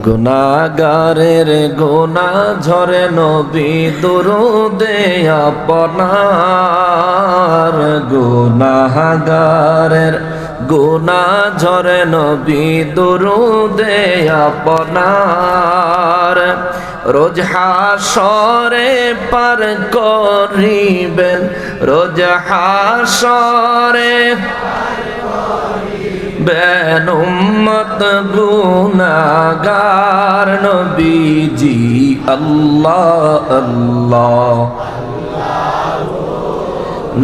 গুনাহগারের গুনাহ ঝরে নবী দুরুদে আপনার, গুনাহগারের গুনাহ ঝরে নবী দুরুদে আপনার। রোজ হাসরে পার করিবেন, রোজ হাসরে বেন উম্মত গুনাহগার নবীজি আল্লাহ আল্লাহ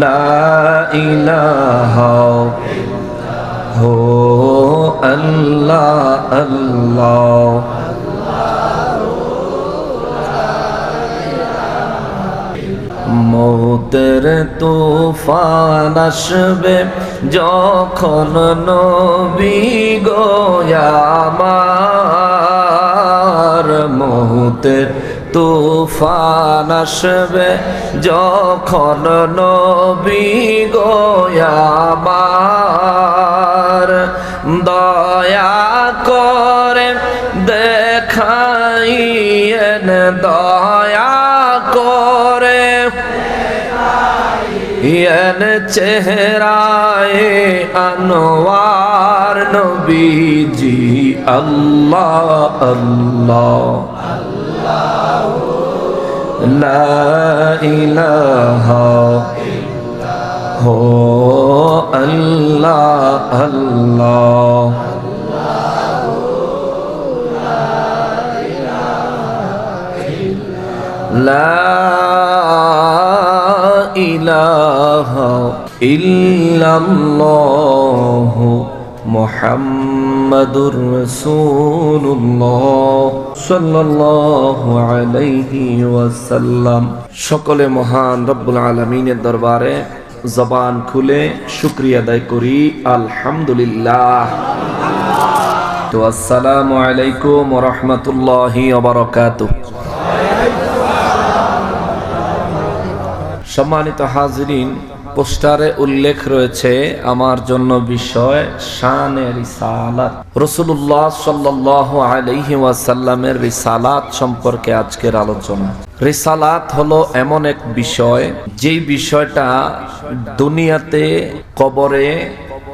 লা ইলাহা হো আল্লাহ আল্লাহ। মৌতের তুফান আসবে যখন নবী গো আমার, মৌতের তুফান আসবে যখন নবী গো আমার। দয়া করে দেখাইয়েন, দয়া করে ইয়েন চেহারায়ে আনোয়ার নবীজি আল্লাহ আল্লাহ লা ইলাহা হো আল্লাহ আল্লাহ। লা ইলাহা ইল্লাল্লাহু মুহাম্মাদুর রাসূলুল্লাহ সাল্লাল্লাহু আলাইহি ওয়াসাল্লাম। সকলে মহান রব্বুল আলামিনের দরবারে জবান খুলে শুকরিয়া আদায় করি আলহামদুলিল্লাহ। তো আসসালামু আলাইকুম ওয়া রাহমাতুল্লাহি ওয়া বারাকাতুহু। সম্মানিত হাজিরিন, পোস্টারে উল্লেখ রয়েছে আমার জন্য বিষয় শানে রিসালাত। রাসূলুল্লাহ সাল্লাল্লাহু আলাইহি ওয়াসাল্লামের রিসালাত সম্পর্কে আজকের আলোচনা। রিসালাত হলো এমন এক বিষয়, যেই বিষয়টা দুনিয়াতে, কবরে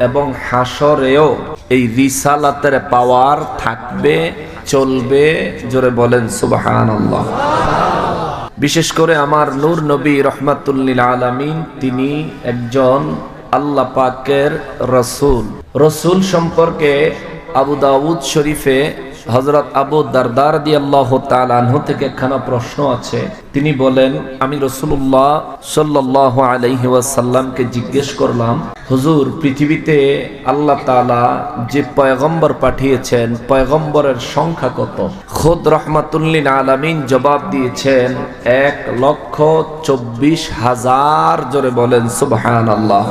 এবং হাসরেও এই রিসালাতের পাওয়ার থাকবে, চলবে। জোরে বলেন সুবহানাল্লাহ। বিশেষ করে আমার নূর নবী রহমাতুল লিল আলামিন, তিনি একজন আল্লাহ পাকের রাসূল। রাসূল সম্পর্কে আবু দাউদ শরীফে হযরত আবু দারদা রাদিয়াল্লাহু তাআলা আনহু থেকে একখানা প্রশ্ন আছে। তিনি বলেন, আমি রাসূলুল্লাহ সাল্লাল্লাহু আলাইহি ওয়াসাল্লামকে জিজ্ঞেস করলাম, হুজুর, পৃথিবীতে আল্লাহ তাআলা যে পয়গম্বর পাঠিয়েছেন, পয়গম্বরের সংখ্যা কত? খুদ রহমাতুল লিল আলামিন জবাব দিয়েছেন 1,24,000। জোরে বলেন সুবহানাল্লাহ।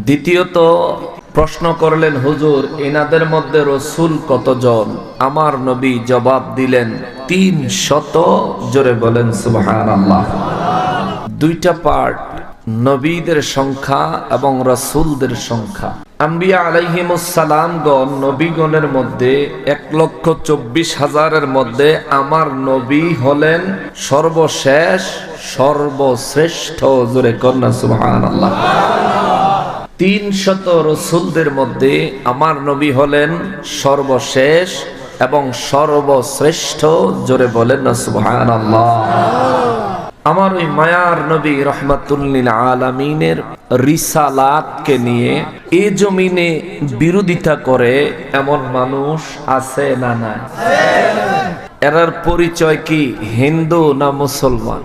দ্বিতীয়ত প্রশ্ন করলেন, হুজুর, এনাদের মধ্যে রসুল কতজন? আমার নবী জবাব দিলেন 300। জোরে বলেন সুবহানাল্লাহ। দুইটা পার্ট, নবীদের সংখ্যা এবং রাসূলদের সংখ্যা। আম্বিয়া আলাইহিমুস সালামগণ, নবীগণের মধ্যে 1,24,000-এর মধ্যে আমার নবী হলেন সর্বশেষ, সর্বশ্রেষ্ঠ। জোরে কন্যা সুবহানাল্লাহ। 300 রসুলদের মধ্যে আমার নবী হলেন সর্বশেষ এবং সর্বশ্রেষ্ঠ। জোরে বলেন না সুবহানাল্লাহ। আমার ওই মায়ার নবী রহমাতুল লিল আলামিনের রিসালাতকে নিয়ে এ জমিনে বিরোধিতা করে এমন মানুষ আছে না নাই? এরার পরিচয় কি, হিন্দু না মুসলমান?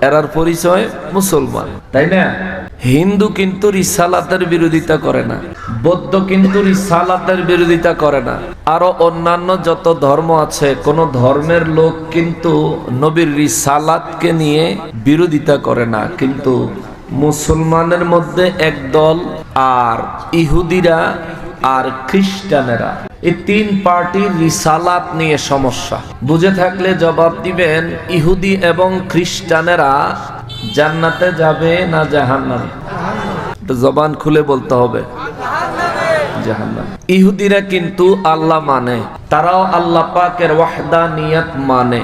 এরার পরিচয় মুসলমান, তাই না? হিন্দু কিন্তু রিসালাতের বিরোধিতা করে না, বৌদ্ধ কিন্তু রিসালাতের বিরোধিতা করে না, আরো অন্যান্য যত ধর্ম আছে, কোন ধর্মের লোক কিন্তু নবীর রিসালাতকে নিয়ে বিরোধিতা করে না। কিন্তু মুসলমানের মধ্যে একদল আর ইহুদিরা আর খ্রিস্টানেরা, এই তিন পার্টির রিসালাত নিয়ে সমস্যা। বুঝে থাকলে জবাব দিবেন, ইহুদি এবং খ্রিস্টানেরা জান্নাতে যাবে না জাহান্নামে? জবান খুলে বলতে হবে। জাহান্নাম। ইহুদিরা কিন্তু আল্লাহ মানে, তারাও আল্লাহ পাকের ওয়াহদানিয়ত মানে,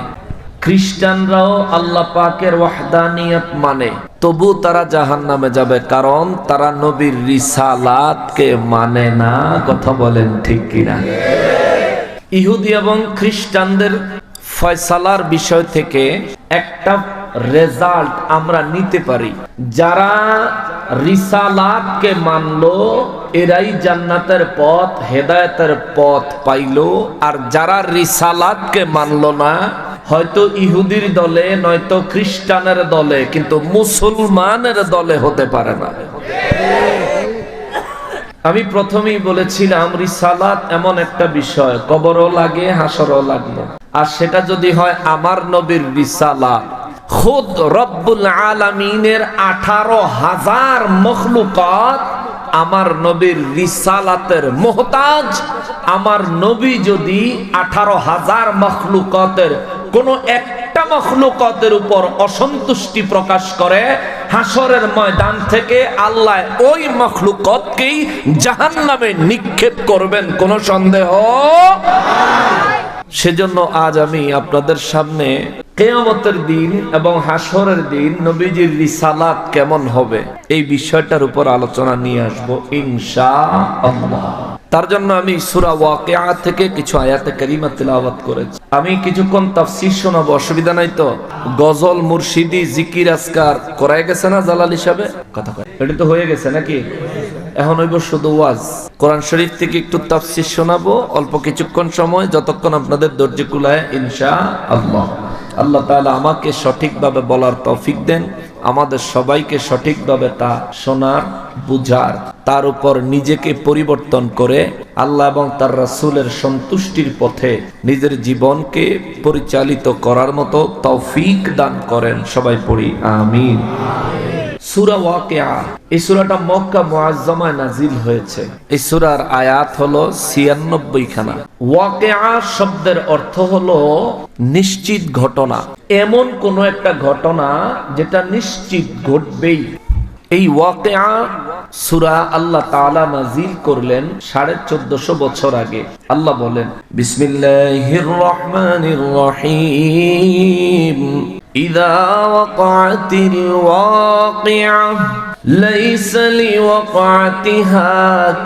খ্রিস্টানরাও আল্লাহ পাকের ওয়াহদানিয়ত মানে, তবু তারা জাহান্নামে যাবে, কারণ তারা নবীর রিসালাতকে মানে না। কথা বলেন ঠিক কিনা? ইহুদি এবং খ্রিস্টানদের ফয়সালার বিষয় থেকে একটা রেজাল্ট আমরা নিতে পারি। যারা রিসালাতকে মানলো এরাই জান্নাতের পথ, হেদায়েতের পথ পাইলো। আর যারা রিসালাতকে মানলো না, হয়তো ইহুদির দলে নয়তো খ্রিস্টানের দলে, কিন্তু মুসলমানের দলে হতে পারে না। আমি প্রথমেই বলেছিলাম রিসালাত এমন একটা বিষয়, কবরও লাগে, হাসরও লাগবে। আর সেটা যদি হয় আমার নবীর রিসালাত, খুদ রব্বুল আলামিনের 18,000 মখলুকাত আমার নবীর রিসালাতের মুহতাজ। আমার নবী যদি 18,000 মখলুকাতের কোন একটা মখলুকাতের উপর অসন্তুষ্টি প্রকাশ করে, হাসরের ময়দান থেকে আল্লাহ ওই মখলুকাতকেই জাহান্নামে নিক্ষেপ করবেন, কোনো সন্দেহ। সেজন্য আজ আমি আপনাদের সামনে কিয়ামতের দিন এবং হাসরের দিন নবীজির রিসালাত কেমন হবে এই বিষয়টার উপর আলোচনা নিয়ে আসবো ইনশাআল্লাহ। তার জন্য আমি সূরা ওয়াকিয়া থেকে কিছু আয়াতে কারিমা তিলাওয়াত করেছি। আমি কিছুক্ষণ তাফসীর শোনাবো, অসুবিধা নাই তো? গজল, মুর্শিদি, জিকির, আজকার করাই গেছে না জালালি সাহেব? কথা কয় এটা তো হয়ে গেছে নাকি? এখন হইব শুধু ওয়াজ। কোরআন শরীফ থেকে একটু তাফসীর শোনাবো অল্প কিছুক্ষণ সময়, যতক্ষণ আপনাদের ধৈর্য কুলায় ইনশাআল্লাহ। আল্লাহ তাআলা আমাকে সঠিকভাবে বলার তৌফিক দেন, আমাদের সবাইকে সঠিকভাবে তা শোনার, বুঝার, তার উপর নিজেকে পরিবর্তন করে আল্লাহ এবং তার রাসূলের সন্তুষ্টির পথে নিজের জীবনকে পরিচালিত করার মতো তৌফিক দান করেন। সবাই পড়ি আমিন। সূরা ওয়াকিয়া, এই সূরাটা মক্কা মুআজ্জামায় নাজিল হয়েছে। এই সূরার আয়াত হলো 96 খানা। ওয়াকিয়া শব্দের অর্থ হলো নিশ্চিত ঘটনা, এমন কোন একটা ঘটনা যেটা নিশ্চিত ঘটবেই। এই ওয়াকিয়া সূরা আল্লাহ তাআলা নাজিল করলেন 1450 বছর আগে। আল্লাহ বলেন, বিসমিল্লাহির রহমানির রহিম, ইযা ওয়াকাতিল ওয়াকিয়া লাইসা লিওয়াকাতিহা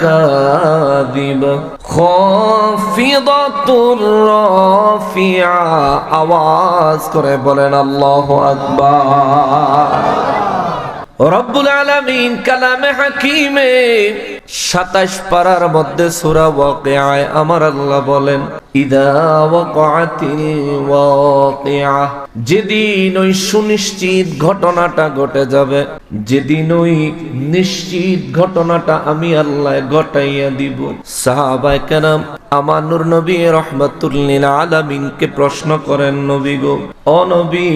কাযিবা খাফিদাতুর রাফিয়া। আওয়াজ করে বলেন আল্লাহু আকবার। রব্বুল আলামিন কালামে হাকিমে 27 পারার মধ্যে সূরা ওয়াকিয়ায় আমার আল্লাহ বলেন, ইযা ওয়াকাতিল ওয়াকিয়া, যেদিন ওই সুনিশ্চিত ঘটনাটা ঘটে যাবে, যেদিন ওই নিশ্চিত ঘটনাটা আমি আল্লাহ ঘটাইয়া দিব। সাহাবায়ে কেরাম আমার নূর নবী রাহমাতুল লিল আলামিনকে প্রশ্ন করেন, নবী গো, ও নবী,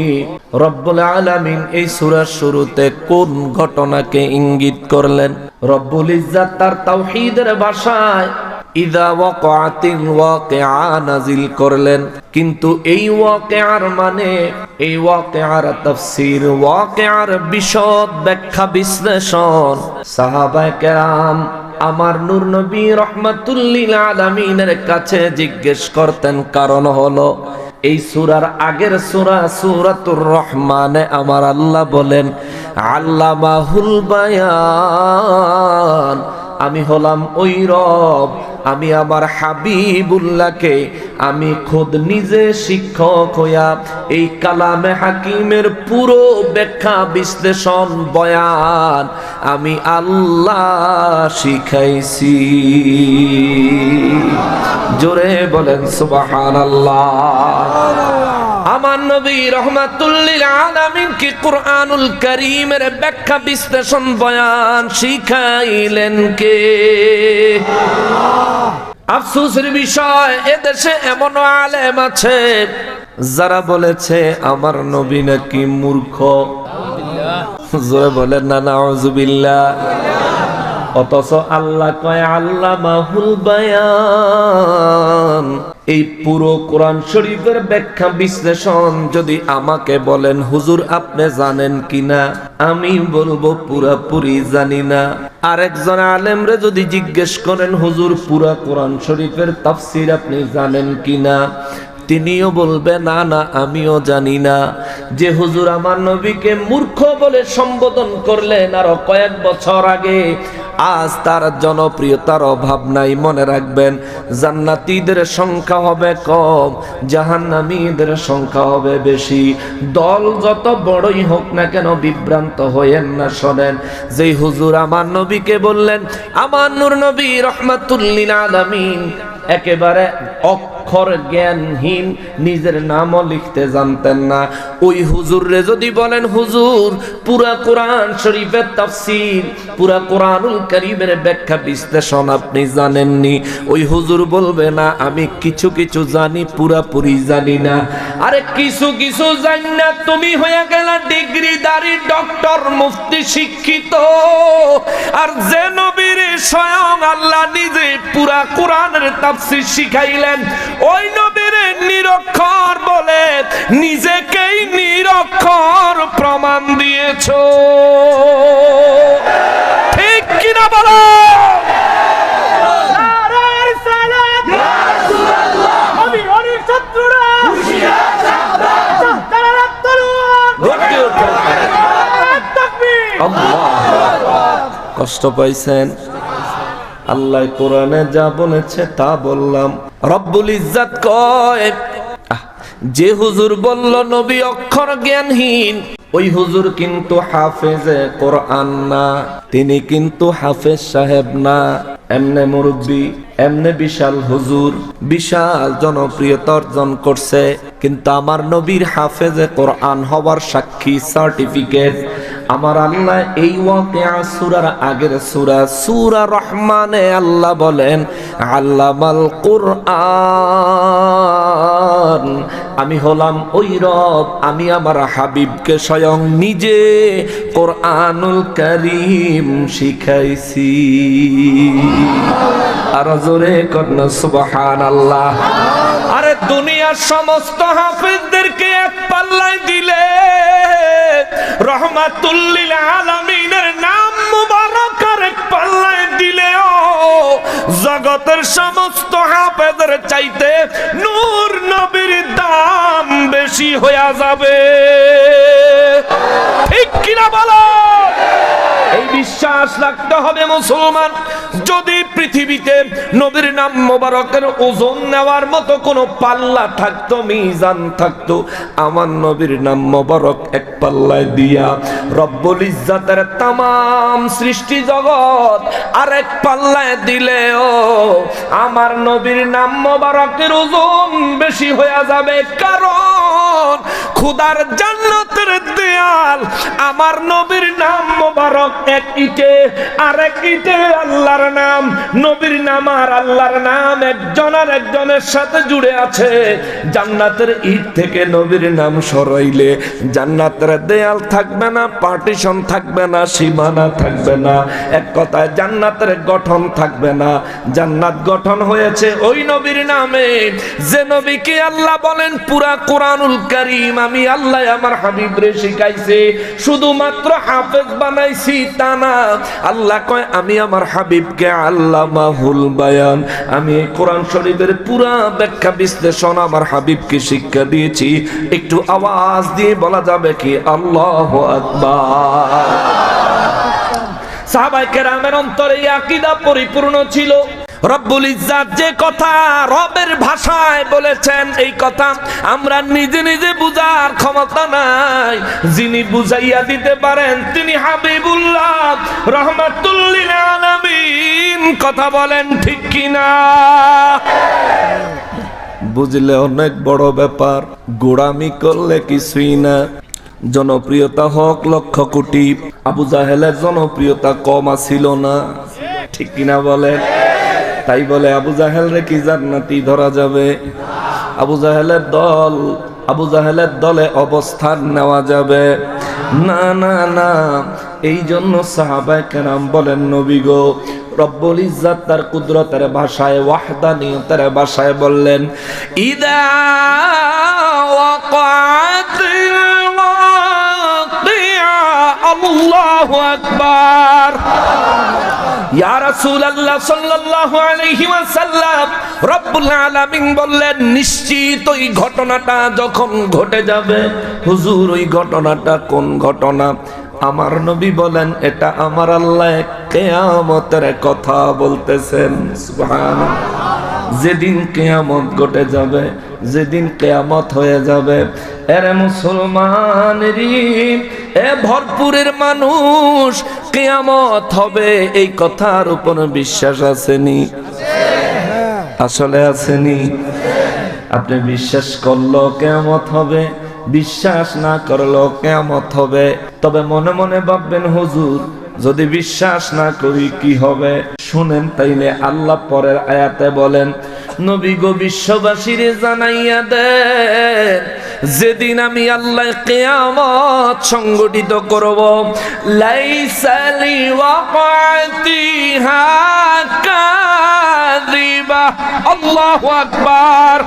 রব্বুল আলামিন এই সূরার শুরুতে কোন ঘটনাকে ইঙ্গিত করলেন? রব্বুল ইজ্জাত তার তাওহীদের ভাষায় ইযা ওয়াকাতিল ওয়াকিয়া নাজিল করলেন, কিন্তু এই ওয়াকিয়ার মানে, এই ওয়াকিয়ার তাফসীর, ওয়াকিয়ার বিশদ ব্যাখ্যা বিশ্লেষণ সাহাবায়ে কেরাম আমার নূর নবী রাহমাতুল লিল আলামিনের কাছে জিজ্ঞেস করতেন। কারণ হলো এই সূরার আগের সূরা সূরাতুর রহমানে আমার আল্লাহ বলেন, আল্লামাহুল বায়ান, আমি হলাম ওই রব, আমি আমার হাবিবুল্লাহকে আমি খোদ নিজে শিক্ষক হইয়া এই কালামে হাকিমের পুরো ব্যাখ্যা বিশ্লেষণ বয়ান আমি আল্লাহ শিখাইছি। জোরে বলেন সুবহানাল্লাহ। আমার নবী রাহমাতুল লিল আলামিন কি কুরআনুল কারীমের ব্যাখ্যা বিশ্লেষণ বয়ান শিখাইলেন কে? আফসোসের বিষয়, এদেশে এমন আলেম আছে যারা বলেছে আমার নবী নাকি মূর্খ। জোরে বলেন না নাউযুবিল্লাহ। অথচ আল্লাহ কয় আল্লামাহুল বায়ান, এই পুরো কোরআন শরীফের ব্যাখ্যা বিশ্লেষণ যদি আমাকে বলেন হুজুর আপনি জানেন কিনা, আমি বলবো পুরাপুরি জানি না। আরেকজন আলেমরে যদি জিজ্ঞেস করেন হুজুর পুরা কোরআন শরীফের তাফসীর আপনি জানেন কিনা, তিনিও বলবে না না আমিও জানি না। যে হুজুর আমার নবীকে মূর্খ বলে সম্বোধন করলেন আরো কয়েক বছর আগে, আজ তার জনপ্রিয়তার অভাব নাই। মনে রাখবেন, জান্নাতীদের সংখ্যা হবে কম, জাহান্নামীদের সংখ্যা হবে বেশি। দল যত বড়ই হোক না কেন বিভ্রান্ত হয়েন না। শোনেন, যেই হুজুর আমার নবীকে বললেন আমার নূর নবী রহমাতুল লিল আলামিন, একেবারে অক্ষর জ্ঞানহীন, নিজের নামও লিখতে জানতেন না, ওই হুজুররে যদি বলেন হুজুর পুরা কোরআন শরীফের তাফসীর, পুরা কোরআনুল কারীমের ব্যাখ্যা বিশ্লেষণ আপনি জানেননি, ওই হুজুর বলবে না আমি কিছু কিছু জানি, পুরাপুরি জানি না। আরে কিছু কিছু জানি না তুমি হয়ে গেলা ডিগ্রিধারী ডক্টর মুফতি শিক্ষিত, আর যে নবীর স্বয়ং আল্লাহ নিজে পুরা কোরআনের তাফসীর শিখাইলেন, ওই নবীর নিরক্ষর বলে নিজেকেই নিরক্ষর প্রমাণ দিয়েছো। ঠিক কিনা বলো? কষ্ট পাইছেন? আল্লাহ কোরআনে যা বলেছে তা বললাম। রব্বুল ইজ্জাত কয়, যে হুজুর বলল নবী অক্ষর জ্ঞানহীন, ওই হুজুর কিন্তু হাফেজে কোরআন না, তিনি কিন্তু হাফেজ সাহেব না। এমনে মুরব্বী, এমনে বিশাল হুজুর, বিশাল জনপ্রিয়তা অর্জন করছে, কিন্তু আমার নবীর হাফেজে কোরআন হওয়ার সাক্ষী সার্টিফিকেট আমার আল্লাহ এই ওয়াকিয়া সূরার আগের সূরা সূরা রহমানে আল্লাহ বলেন আল্লামাল কুরআন, আমি হলাম ওই রব, আমি আমার হাবিবকে স্বয়ং নিজে কোরআনুল কারীম শিখাইছি। আর জোরে কন্যা সুবহানাল্লাহ। আরে দুনিয়ার সমস্ত হাফেজদেরকে এক পাল্লায় দিলে রহমাতুল লিল আলামিনের নাম মুবারক আর এক পাল্লায় দিলেও জগতের সমস্ত হাফেজের চাইতে নূর নবীর দাম বেশি হয়ে যাবে। ঠিক কিনা বলো? এই বিশ্বাস রাখতে হবে মুসলমান। যদি পৃথিবীতে নবীর নাম মোবারকের ওজন নেওয়ার মতো কোনো পাল্লা থাকতো, মিজান থাকতো, আমার নবীর নাম মোবারক এক পাল্লায় দিয়া রব্বুল ইজ্জাতের তামাম সৃষ্টি জগৎ আর এক পাল্লায় দিলেও আমার নবীর নাম মোবারকের ওজন বেশি হয়ে যাবে। কারণ খুদার জান্নাতের দেয়াল আমার নবীর নাম মোবারক এক ইটে, আর এক ইটে আল্লাহর নাম। নবীর নাম আর আল্লাহর নাম একজন আর একজনের সাথে জুড়ে আছে। জান্নাতের ইট থেকে নবীর নাম সরাইলে জান্নাতের দেয়াল থাকবে না, পার্টিশন থাকবে না, সীমানা থাকবে না, এক কথায় জান্নাতের গঠন থাকবে না। জান্নাত গঠন হয়েছে ওই নবীর নামে, যে নবীকে আল্লাহ বলেন পুরা কোরআনুল কারীম আমি আল্লাহ আমার হাবিবরে শিখাইছে, শুধুমাত্র হাফেজ বানাইছি তা না। আল্লাহ কয় আমি আমার হাবিবকে আল্লামাহুল বায়ান, আমি এই কোরআন শরীফের পুরা ব্যাখ্যা বিশ্লেষণ আমার হাবিবকে শিক্ষা দিয়েছি। একটু আওয়াজ দিয়ে বলা যাবে কি আল্লাহু আকবার? সাহাবায়ে কেরামের অন্তরে এই আকীদা পরিপূর্ণ ছিল। রব্বুল ইজ্জাত যে কথা রবের ভাষায় বলেছেন, এই কথা আমরা নিজে নিজে বুঝার ক্ষমতা নাই। যিনি বুঝাইয়া দিতে পারেন তিনি হাবিবুল্লাহ রহমাতুল লিল আলামিন। কথা বলেন ঠিক কিনা? বুঝলে অনেক বড় ব্যাপার, গোড়ামি করলে কিছুই না। জনপ্রিয়তা হোক লক্ষ কোটি, আবু জাহেলের জনপ্রিয়তা কম ছিল না, ঠিক কিনা বলেন? তাই বলে আবু জাহেল রে কি জান্নাতি ধরা যাবে? আবু জাহেলের দলে অবস্থান নেওয়া যাবে না, না, না। এই জন্য সাহাবায়ে কেরাম বলেন নবী গো, রব্বুল ইজ্জত তার কুদরতের ভাষায়, ওয়াহদানিয়তের ভাষায় বললেন, ইদা ওয়াকাতিল ওয়াকিয়া, আল্লাহু আকবার। ইয়া রাসূলুল্লাহ সাল্লাল্লাহু আলাইহি ওয়াসাল্লাম, রব্বুল আলামিন বললেন, নিশ্চিত ওই ঘটনাটা যখন ঘটে যাবে। হুজুর, ওই ঘটনাটা কোন ঘটনা? আমার নবী বলেন, এটা আমার আল্লাহ কিয়ামতের কথা বলতেছেন। সুবহানাল্লাহ। যেদিন কিয়ামত ঘটে যাবে, যেদিন কিয়ামত হয়ে যাবে, এরে মুসলমান রে, এ ভরপুরের মানুষ, কিয়ামত হবে এই কথার উপর বিশ্বাস আসেনি? আসলে আসেনি? আপনি বিশ্বাস করলো কিয়ামত হবে, বিশ্বাস না করলো কিয়ামত হবে। তবে মনে মনে ভাববেন, হুজুর যদি বিশ্বাস না করি কি হবে? শুনেন তাইলে, আল্লাহ পরের আয়াতে বলেন, নবী গো বিশ্ববাসীরে জানাইয়া দেন, যেদিন আমি আল্লাহ কিয়ামত সংগঠিত করব, লাইসা লিওয়াকাতিহা কাযিবা। আল্লাহু আকবার।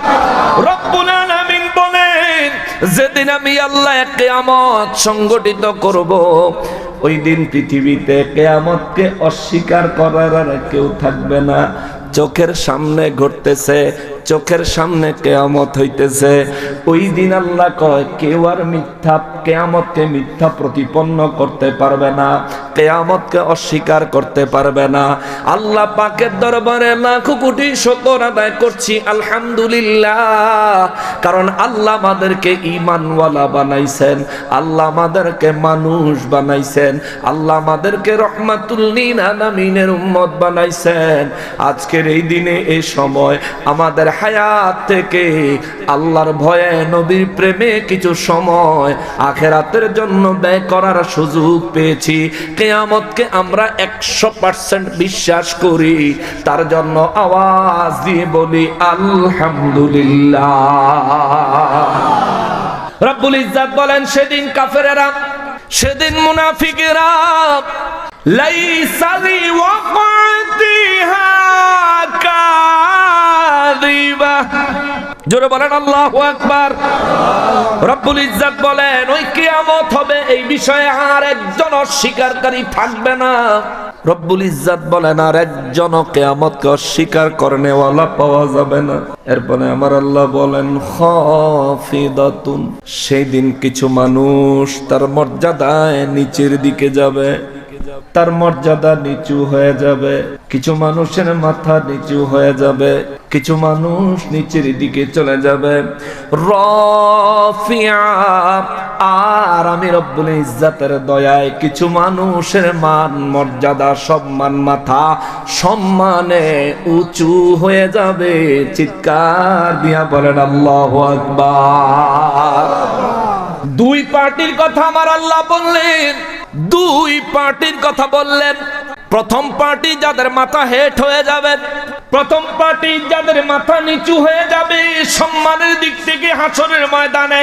রব্বুল আলামিন বলেন, যেদিন আমি আল্লাহ কিয়ামত সংগঠিত করব, ওই দিন পৃথিবীতে কিয়ামতকে অস্বীকার করার আর কেউ থাকবে না। চোখের সামনে ঘটতেছে, চোখের সামনে কিয়ামত হইতেছে। ওই দিন আল্লাহ কয়, কেউ আর মিথ্যা কিয়ামতকে মিথ্যা প্রতিপন্ন করতে পারবে না, কিয়ামতকে অস্বীকার করতে পারবে না। আল্লাহ পাকের দরবারে লাখো কোটি শুকর আদায় করছি, আলহামদুলিল্লাহ। কারণ আল্লাহ আমাদেরকে ঈমানওয়ালা বানাইছেন, আল্লাহ আমাদেরকে মানুষ বানাইছেন, আল্লাহ আমাদেরকে রহমাতুল লিল আলামিনের উম্মত বানাইছেন। আজকের এই দিনে, এই সময় আমাদের হায়াত থেকে আল্লাহর ভয়ে, নবীর প্রেমে কিছু সময় আখিরাতের জন্য ব্যয় করার সুযোগ পেয়েছি। কিয়ামতকে আমরা 100% বিশ্বাস করি। তার জন্য আওয়াজ দিয়ে বলি আলহামদুলিল্লাহ। রব্বুল ইজ্জত বলেন, সেদিন কাফেরেরা, সেদিন মুনাফিকেরা, লাইসা লিওয়াকাতিহা কাযিবা। জোরে বলেন আল্লাহু আকবার। রব্বুল ইজ্জত বলেন, ওই কিয়ামত হবে এই বিষয়ে আর একজন অস্বীকারী থাকবে না। রব্বুল ইজ্জত বলেন, আর একজন কিয়ামতকে অস্বীকার করনেওয়ালা পাওয়া যাবে না। এরপরে আমার আল্লাহ বলেন, খাফিদাতুন, সেই দিন কিছু মানুষ তার মর্যাদায় নিচের দিকে যাবে, তার মর্যাদা নিচু হয়ে যাবে। কিছু মানুষের মাথা নিচু হয়ে যাবে, কিছু মানুষ নিচের দিকে চলে যাবে। রাফিয়া, আর আমি রব্বুল ইজ্জতের দয়ায় কিছু মানুষের মান মর্যাদা, সম্মান, মাথা সম্মানে উঁচু হয়ে যাবে। চিৎকার দিয়া বলেন আল্লাহু আকবার। দুই পার্টির কথা আমার আল্লাহ বললেন, দুই পার্টির কথা বললেন। প্রথম পার্টি যাদের মাথা হেট হয়ে যাবে, প্রথম পার্টি যাদের মাথা নিচু হয়ে যাবে, সম্মানের দিক থেকে হাসরের ময়দানে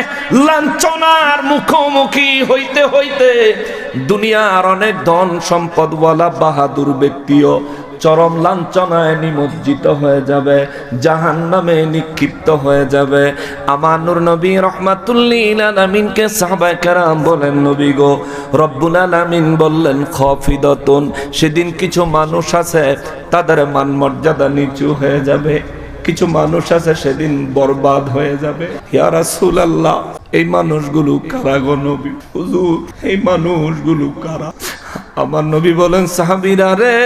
লাঞ্ছনার মুখোমুখি হইতে হইতে দুনিয়ার অনেক ধন সম্পদওয়ালা বাহাদুর ব্যক্তিও চরম লাঞ্ছনায় নিমজ্জিত হয়ে যাবে, জাহান্নামে নিক্ষিপ্ত হয়ে যাবে। আমার নূর নবী রাহমাতুল লিল আলামিনকে সাহাবায়ে কেরাম বলেন, নবী গো, রব্বুল আলামিন বললেন খাফিদাতুন, সেদিন কিছু মানুষ আছে তাদের মান মর্যাদা নিচু হয়ে যাবে, কিছু মানুষ আছে সেদিন বরবাদ হয়ে যাবে। ইয়া রাসূলুল্লাহ, এই মানুষগুলো কারা গো নবী? হুজুর, এই মানুষগুলো কারা? আমার নবী বলেন, সাহাবীরা রে,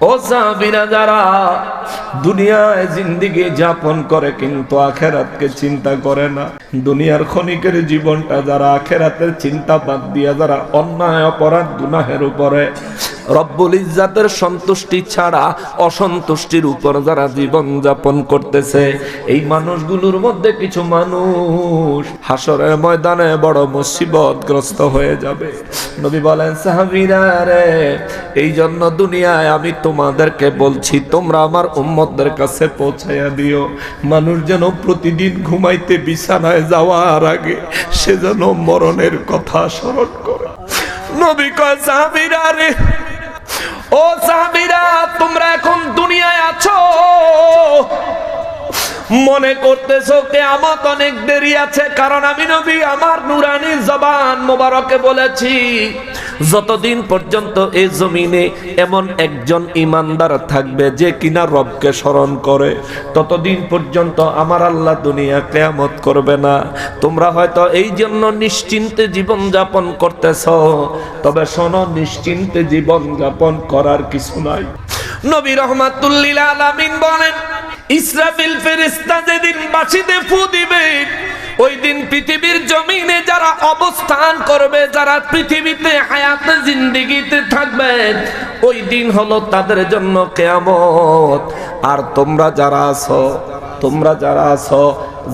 ও সাহাবীরা যারা দুনিয়ায় জিন্দেগি যাপন করে কিন্তু আখিরাতকে চিন্তা করে না, দুনিয়ার ক্ষণিকের জীবনটা যারা আখিরাতের চিন্তা বাদ দিয়া যারা অন্যায় অপরাধ গুনাহের উপরে রব্বুল ইজ্জতের সন্তুষ্টি ছাড়া অসন্তুষ্টির উপর যারা জীবন যাপন করতেছে, এই মানুষগুলোর মধ্যে কিছু মানুষ হাসরের ময়দানে বড় মুসিবতগ্রস্ত হয়ে যাবে। নবী বলেন, সাহাবীরা রে, এই জন্য দুনিয়ায় আমি তোমাদেরকে বলছি, তোমরা আমার উম্মতদের কাছে পৌঁছাইয়া দিও, মানুষ যেন প্রতিদিন ঘুমাইতে বিছানায় যাওয়ার আগে সে যেন মরণের কথা স্মরণ করে। নবী কয়, সাহাবীরা রে, ও ও সাহাবীরা, তোমরা এখন দুনিয়ায় আছো, মনে করতেছো কিয়ামত অনেক দেরি আছে, কারণ আমি নবী আমার নুরানি জবান মোবারকে বলেছি, যতদিন পর্যন্ত এই জমিনে এমন একজন ইমানদার থাকবে যে কিনা রবকে স্মরণ করে, ততদিন পর্যন্ত আমার আল্লাহ দুনিয়া কিয়ামত করবে না। তোমরা হয়তো এই জন্য নিশ্চিন্তে জীবন যাপন করতেছো, তবে শোনো, নিশ্চিন্তে জীবন যাপন করার কিছু নাই। নবী রাহমাতুল লিল আলামিন বলেন, ইসরাফিল ফেরেশতা যেদিন বাঁশিতে ফু দিবে, ওই দিন পৃথিবীর জমিনে যারা অবস্থান করবে, যারা পৃথিবীতে হায়াতে জিন্দেগিতে থাকবে, ওই দিন হলো তাদের জন্য কিয়ামত। আর তোমরা যারা আছো,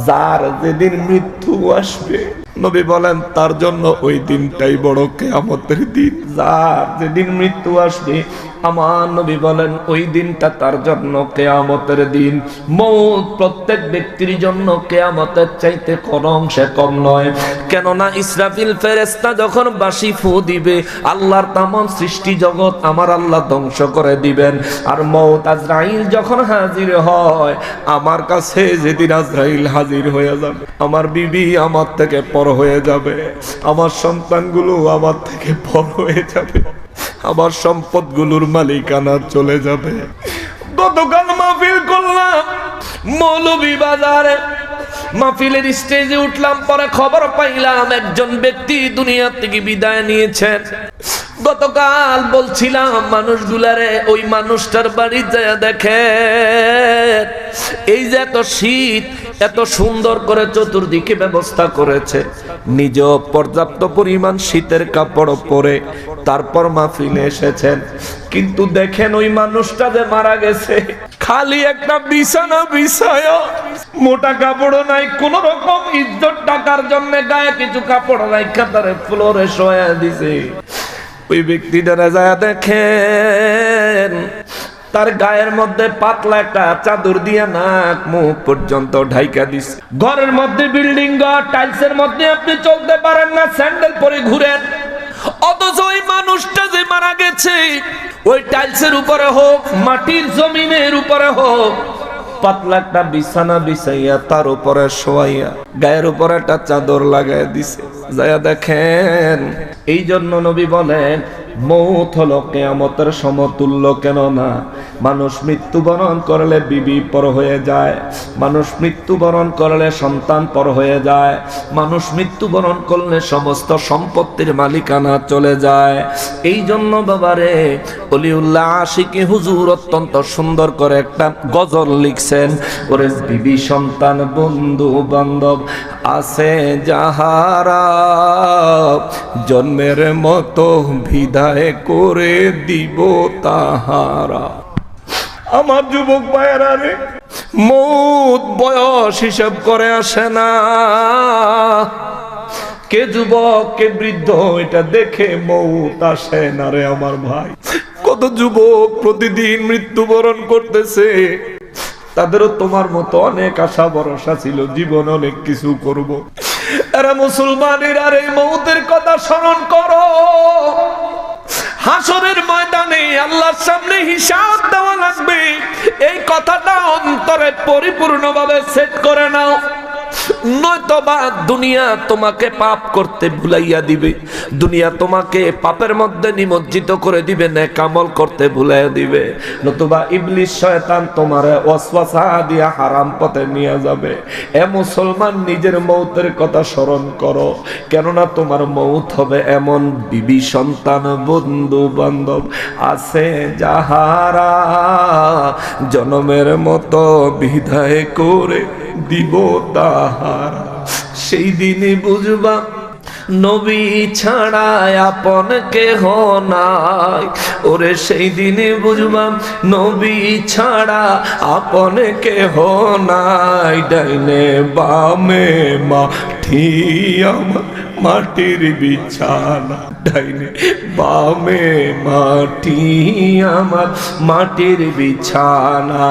যার যেদিন মৃত্যু আসবে, নবী বলেন তার জন্য ওই দিনটাই বড় কিয়ামতের দিন। যার যেদিন মৃত্যু আসবে, আমার নবী বলেন ওই দিনটা তার জন্য কিয়ামতের দিন। মৌত প্রত্যেক ব্যক্তির জন্য কিয়ামতের চাইতে কোনো অংশে কম নয়। কেননা ইসরাফিল ফেরেশতা যখন বাঁশি ফু দিবে, আল্লাহর তামাম সৃষ্টি জগৎ আমার আল্লাহ ধ্বংস করে দিবেন। আর মৌত আজরাইল যখন হাজির হয়, আমার কাছে যেদিন আজরাইল হাজির হয়ে যাবে, আমার বিবি আমার থেকে পর হয়ে যাবে, আমার সন্তানগুলো আমার থেকে পর হয়ে যাবে, আমার সম্পদগুলোর মালিকানা চলে যাবে। গতকাল মাহফিল করলাম মৌলভী বাজারে, মাহফিলের স্টেজে উঠলাম, পরে খবর পাইলাম একজন ব্যক্তি দুনিয়া থেকে বিদায় নিয়েছেন। গতকাল বলছিলাম মানুষগুলারে, ওই মানুষটার বাড়ি যায় দেখে, এই যে এত শীত, এত সুন্দর করে চতুর্দিকে ব্যবস্থা করেছে, নিজ পর্যাপ্ত পরিমাণ শীতের কাপড় পরে তারপর মাহফিলে এসেছেন, কিন্তু দেখেন ওই মানুষটা যে মারা গেছে, খালি একটা বিছানা বিছায়, মোটা কাপড় নাই, কোন রকম ইজ্জত টাকার জন্য গায়ে কিছু কাপড় রাখা তারে ফ্লোরে শোয়া দিছে। ওই ব্যক্তিটারা যায় দেখেন, তার গায়ের মধ্যে পাতলা একটা চাদর দিয়া নাক মুখ পর্যন্ত ঢাইকা দিছে। ঘরের মধ্যে বিল্ডিং ঘর, টাইলসের মধ্যে আপনি চলতে পারেন না, স্যান্ডেল পরে ঘুরেন। অথচ ওই মানুষটা যে মারা গেছে, ওই টাইলসের উপরে হোক, মাটির জমিনের উপরে হোক, পাতলা একটা বিছানা বিছাইয়া তার উপরে শোয়াইয়া গায়ের উপরে একটা চাদর লাগাই দিছে। যায়া দেখেন, এই জন্য নবী বলেন মৌত হলো কিয়ামতের সমতুল্য। কেন না, মানুষ মৃত্যুবরণ করলে বিবি পর হয়ে যায়, মানুষ মৃত্যুবরণ করলে সন্তান পর হয়ে যায়, মানুষ মৃত্যুবরণ করলে সমস্ত সম্পত্তির মালিকানা চলে যায়। এই জন্য বাবারে অলিউল্লাহ আশিকি হুজুর অত্যন্ত সুন্দর করে একটা গজল লিখছেন, ওরে বিবি সন্তান বন্ধু বান্ধব আছে যাহারা, জন্মের মতো বিদায় করে দিব তাহারা। আমার যুবক ভাইয়েরা রে, মৌত বয়স হিসাব করে আসে না, কে যুবক কে বৃদ্ধ এটা দেখে মৌত আসে না রে আমার ভাই। কত যুবক প্রতিদিন মৃত্যুবরণ করতেছে, তাদেরও তোমার মতো অনেক আশা ভরসা ছিল, জীবন অনেক কিছু করব। এরা মুসলমানেরা রে, মৌতের কথা স্মরণ করো। হাসরের ময়দানে আল্লাহর সামনে হিসাব দেওয়া লাগবে, এই কথাটা অন্তরে পরিপূর্ণভাবে সেট করে নাও, নয়তোবা দুনিয়া তোমাকে পাপ করতে ভুলাইয়া দিবে, দুনিয়া তোমাকে পাপের মধ্যে নিমজ্জিত করে দিবে, নেক আমল করতে ভুলাইয়া দিবে, নতুবা ইবলিস শয়তান তোমারে ওয়াসওয়াসা দিয়া হারাম পথে নিয়ে যাবে। এ মুসলমান, নিজের মৌতের কথা স্মরণ করো, কেননা তোমার মৌত হবে এমন বিবি সন্তান বন্ধু বান্ধব আছে যাহারা, জনমের মতো বিদায় করে দিব তাহারা। সেই দিনে বুঝবা নবী ছাড়া আপন কেহ নাই, ওরে সেই দিনে বুঝবা নবী ছাড়া আপন কেহ নাই। ডাইনে বামে মাটি আমার মাটির বিছানা, ডাইনে বামে মাটি আমার মাটির বিছানা।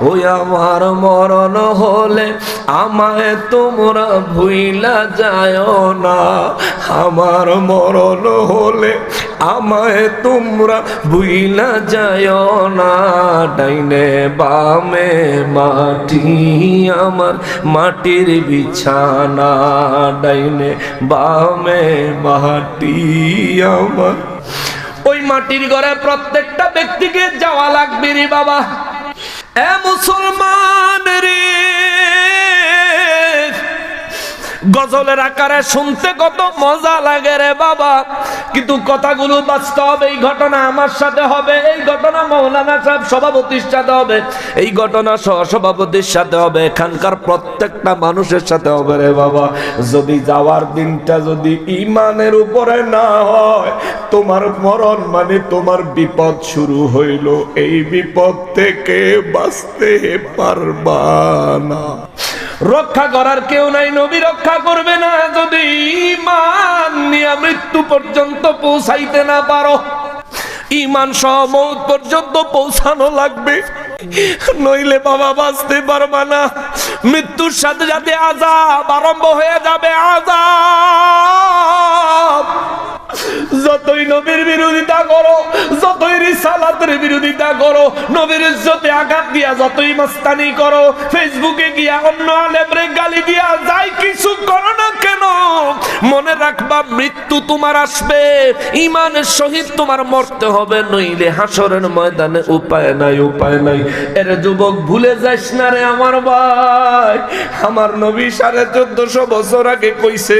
ওই আমার মরণ হলে আমায় তোমরা ভুইলা যায় না, আমার মরণ হলে আমায় তোমরা ভুইলা যায়ও না। ডাইনে বামে মাটি আমার মাটির বিছানা, ডাইনে বামে মাটি আমার। ওই মাটির ঘরে প্রত্যেকটা ব্যক্তিকে যাওয়া লাগবে রে বাবা। এ মুসলমান রে, গজলের আকারে শুনতে কত মজা লাগে রে বাবা, কিন্তু কথাগুলো বাস্তব। এই ঘটনা আমার সাথে হবে, এই ঘটনা মৌলানা সাহেব সভাপতির সাথে হবে, এই ঘটনা সহসভাপতির সাথে হবে, এখানকার প্রত্যেকটা মানুষের সাথে হবে রে বাবা। যদি যাওয়ার দিনটা যদি ইমানের উপরে না হয়, তোমার মরণ মানে তোমার বিপদ শুরু হইল। এই বিপদ থেকে বাঁচতে পারবা না, রক্ষা করার কেউ নাই, নবী রক্ষা করবে না। যদি ঈমান নিয়ে মৃত্যু পর্যন্ত পৌঁছাইতে না পারো, ঈমান সহ মওত পর্যন্ত পৌঁছানো লাগবে, নইলে বাবা বাঁচতে পারবা না। মৃত্যুর সাথে সাথে আযাব আরম্ভ হয়ে যাবে, আযাব। যতই নবীর বিরোধিতা করো, যতই রিসালাতের বিরোধিতা করো, নবীর ইজ্জতে আঘাত দিয়া যতই মাস্তানি করো, ফেসবুকে গিয়া অন্য আলেমরে গালি দিয়া যাই কিছু করো না কেন, মনে রাখবা মৃত্যু তোমার আসবে, ঈমানের সহিত তোমার মরতে হবে, নইলে হাসরের ময়দানে উপায় নাই, উপায় নাই। এর যুবক ভুলে যাস না রে আমার ভাই, আমার নবী 1450 বছর আগে কইছে,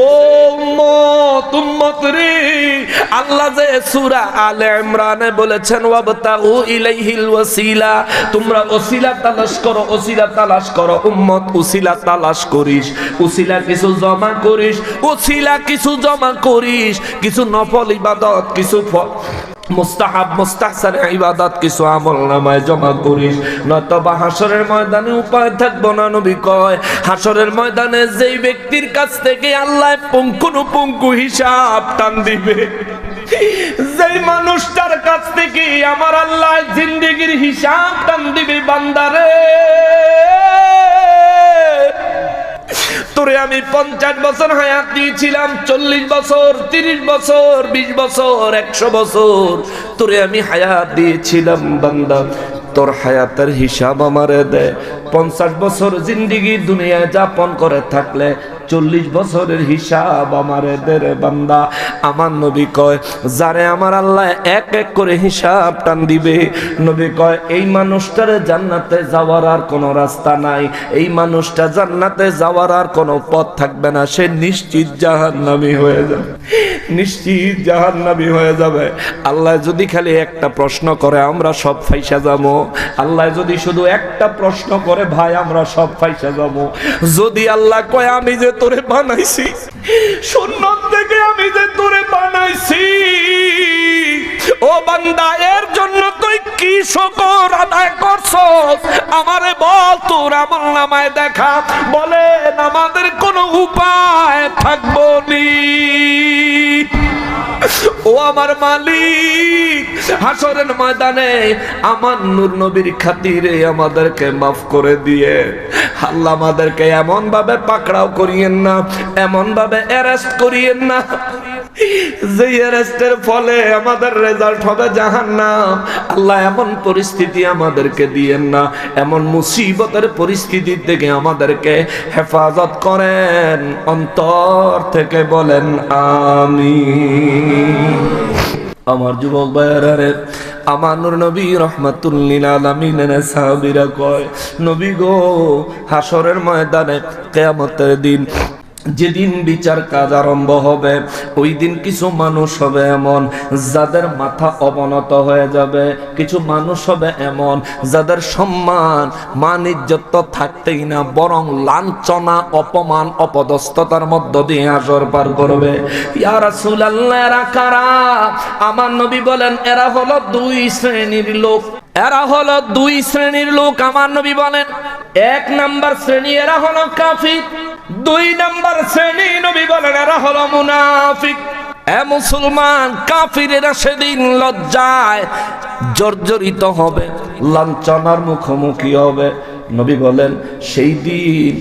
ও উম্মত রে, আল্লাহ যে সূরা আলে ইমরানে বলেছেন ওয়াবতাগু ইলাইহিল ওয়াসিলা, তোমরা ওসিলা তালাশ করো, ওসিলা তালাশ করো। উম্মত ওসিলা তালাশ করিস, ওসিলা কিছু জমা করিস, ওসিলা কিছু জমা করিস, কিছু নফল ইবাদত, কিছু মুস্তাহাব মুস্তাহসান ইবাদত কিছু আমলনামায় জমা করিস, নয়তোবা হাসরের ময়দানে উপায় থাকবো না। নবী কয় হাসরের ময়দানে যেই ব্যক্তির কাছ থেকে আল্লাহ পুঙ্খানুপুঙ্খ হিসাব টান দিবে, যেই মানুষটার কাছ থেকে আমার আল্লাহ জিন্দেগির হিসাব টান দিবে, বান্দারে তোরে আমি 50 বছর হায়াত দিয়েছিলাম, 40 বছর, 30 বছর, 20 বছর, 100 বছর তোরে আমি হায়াত দিয়েছিলাম, বান্দা তোর হায়াতের হিসাব আমারে দে। 50 বছর জিন্দেগি দুনিয়ায় যাপন করে থাকলে 40 বছরের হিসাব আমারে দে রে বান্দা। আমার নবী কয় যারে আমার আল্লাহ এক এক করে হিসাব টান দিবে, নবী কয় এই মানুষটারে জান্নাতে যাওয়ার আর কোনো রাস্তা নাই, এই মানুষটা জান্নাতে যাওয়ার আর কোনো পথ থাকবে না, সে নিশ্চিত জাহান্নামী হয়ে যাবে, নিশ্চিত জাহান্নামী হয়ে যাবে। আল্লাহ যদি খালি একটা প্রশ্ন করে আমরা সব ফাইসা যাবো, আল্লাহ যদি শুধু একটা প্রশ্ন করে ভাই আমরা সব ফাইসা যাবো। যদি আল্লাহ কয় আমি যে তোরে বানাইছি, সুন্নাত থেকে আমি যে তোরে বানাইছি, ও বান্দা এর জন্য তুই কি শুকর আদায় করছস আমারে বল, তোর আমলনামায় দেখা। বলেন আমাদের কোনো উপায় থাকবো নি? ও আমার মালিক, হাসরের ময়দানে আমার নূর নবীর খাতিরে আমাদেরকে মাফ করে দিয়ে, আল্লাহ আমাদেরকে এমন ভাবে পাকড়াও করিয়েন না, এমন ভাবে অ্যারেস্ট করিয়েন না যে অ্যারেস্টের ফলে আমাদের রেজাল্ট হবে জাহান্নাম। আল্লাহ এমন পরিস্থিতি আমাদেরকে দিয়েন না, এমন মুসিবতের পরিস্থিতি থেকে আমাদেরকে হেফাজত করেন। অন্তর থেকে বলেন আমিন। আমার যুবক ভাইয়েরা রে, আমার নূর নবী রাহমাতুল লিল আলামিনের সাহাবীরা কয় নবী গো, হাসরের ময়দানে কিয়ামতের দিন যেদিন বিচার কাজ আরম্ভ হবে, ওই দিন কিছু মানুষ হবে এমন যাদের মাথা অবনত হয়ে যাবে, কিছু মানুষ হবে এমন যাদের সম্মান মান ইজ্জত তো থাকতেই না, বরং লাঞ্ছনা অপমান অপদস্থতার মধ্য দিয়ে হাসর পার করবে। ইয়া রাসূলুল্লাহ, এরা কারা? আমার নবী বলেন এরা হলো দুই শ্রেণীর লোক, এরা হলো দুই শ্রেণীর লোক। আমার নবী বলেন 1 নাম্বার শ্রেণী এরা হলো কাফির, 2 নাম্বার শ্রেণী নবী বলেন এরা হলো মুনাফিক। এ মুসলমান, কাফিরেরা সেদিন লজ্জায় জর্জরিত হবে, লাঞ্ছনার মুখোমুখি হবে। নবী বলেন সেই দিন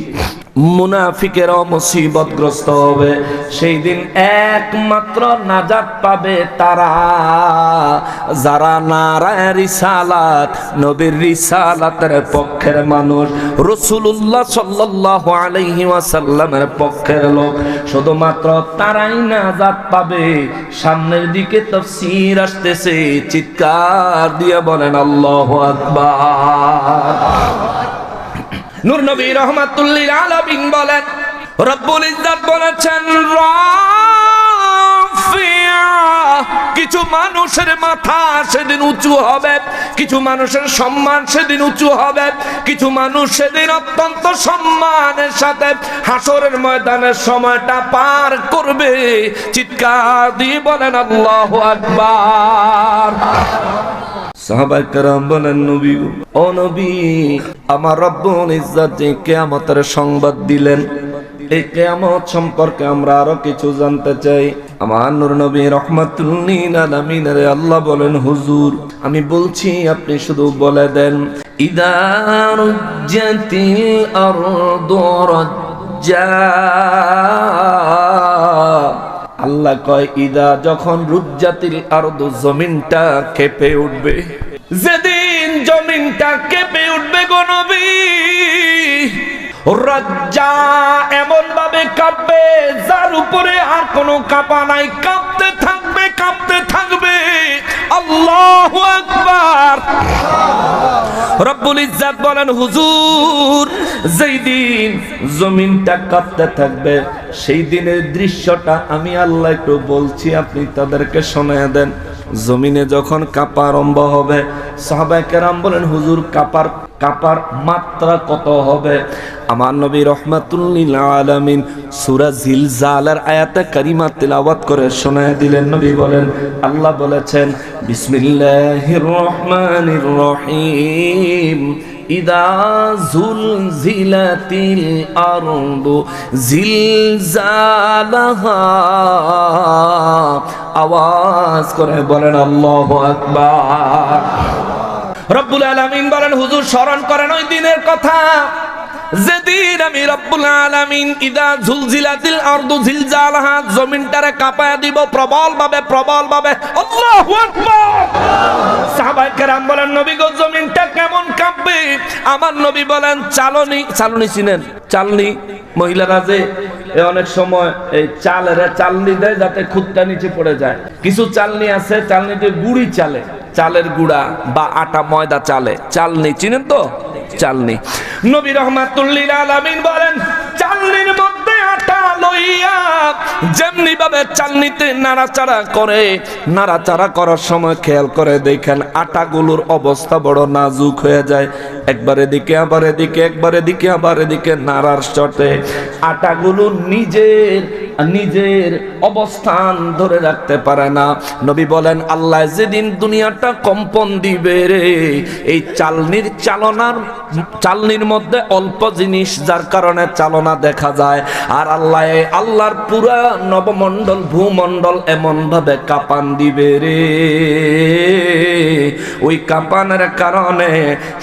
মুনাফিকেরাও মুসিবতগ্রস্ত হবে। সেই দিন একমাত্র নাজাত পাবে তারা যারা নারায়ে রিসালাত, নবীর রিসালাতের পক্ষের মানুষ, রাসূলুল্লাহ সাল্লাল্লাহু আলাইহি ওয়াসাল্লামের পক্ষের লোক, শুধুমাত্র তারাই নাজাত পাবে। সামনের দিকে তাফসীর আসতেছে, চিৎকার দিয়ে বলেন আল্লাহু আকবার। নূর নবী রাহমাতুল লিল আলামিন বলেন, রব্বুল ইজ্জত বলেছেন রাফিয়া, কিছু মানুষের মাথা সেদিন উঁচু হবে, কিছু মানুষের সম্মান সেদিন উঁচু হবে, কিছু মানুষ সেদিন অত্যন্ত সম্মানের সাথে হাসরের ময়দানের সময়টা পার করবে। চিৎকার দিয়ে বলেন আল্লাহু আকবার। সাহাবায়ে কেরাম বলেন, নবী ও নবী, আমার রব্বুল ইজ্জত যে কিয়ামতের সংবাদ দিলেন, এই কিয়ামত সম্পর্কে আমরা আরো কিছু জানতে চাই। আমার নূর নবী রাহমাতুল লিল আলামিনের আল্লাহ বলেন, হুজুর আমি বলছি, আপনি শুধু বলে দেন, ইদা রুজ্জাতিল আরদু রাজ্জা। আল্লাহ কয়, ইদা যখন রুজ্জাতিল আরদু, জমিনটা কেঁপে উঠবে, যেদিন জমিনটা কেঁপে উঠবে গো নবী, রাজ্জা এমন ভাবে কাঁপবে যার উপরে আর কোনো কাঁপা নাই, কাঁপতে থাকবে কাঁপতে থাকবে। আল্লাহু আকবার। রব্বুল ইজ্জত বলেন, হুজুর যেই দিন জমিনটা কাঁপতে থাকবে, সেই দিনের দৃশ্যটা আমি আল্লাহ একটু বলছি, আপনি তাদেরকে শোনায় দেন। জমিনে যখন কাঁপা আরম্ভ হবে, সাহাবায়ে কেরাম বলেন, হুজুর কাঁপার মাত্রা কত হবে? আমার নবী রাহমাতুল লিল আলামিন সূরা জিলজালের আয়াতে কারিমা তিলাওয়াত করে শোনায় দিলেন। নবী বলেন, আল্লাহ বলেছেন, বিসমিল্লাহির রহমানির রহিম, ইদা জুলজিলাতিল আরদু জিলজালাহা। আওয়াজ করে বলেন আল্লাহু আকবার। রব্বুল আলামিন বলেন, হুজুর স্মরণ করেন ওই দিনের কথা, যেদিন আমি রব্বুল আলামিন ইদা জুলজিলাতিল আরদু জিলজালাহা, জমিনটারে কাঁপায়া দিব প্রবল ভাবে। আল্লাহু আকবার। সাহাবায়ে কেরাম বলেন, নবী গো জমিনটা কেমন কাঁপবে? আমার নবী বলেন, চালনি চিনেন? চালনি, মহিলারা যে অনেক সময় এই চালনি দেয় যাতে খুদটা নিচে পড়ে যায়। কিছু চালনি আছে, চালনিতে গুড়ি চালে, চালের গুঁড়া বা আটা ময়দা চালে, চালনি চিনেন তো? চালনি। নবী রাহমাতুল লিল আলামিন বলেন, চালনির মধ্যে আটা লইয়া যেমনি ভাবে চালনিতে নাড়াচাড়া করার সময় খেয়াল করে দেখেন আটাগুলোর অবস্থা বড় নাজুক হয়ে যায়। একবার এদিকে আবার এদিকে, একবার এদিকে আবার এদিকে নাড়ার চটে আটাগুলো নিজের অবস্থান ধরে রাখতে পারে না। নবী বলেন, আল্লাহ যেদিন দুনিয়াটা কম্পন দিবে রে, এই চালনির মধ্যে অল্প জিনিস যার কারণে চালনা দেখা যায়, আর আল্লাহর পুরা নবমণ্ডল ভূমণ্ডল এমন ভাবে কাঁপান দিবে রে, ওই কাঁপানের কারণে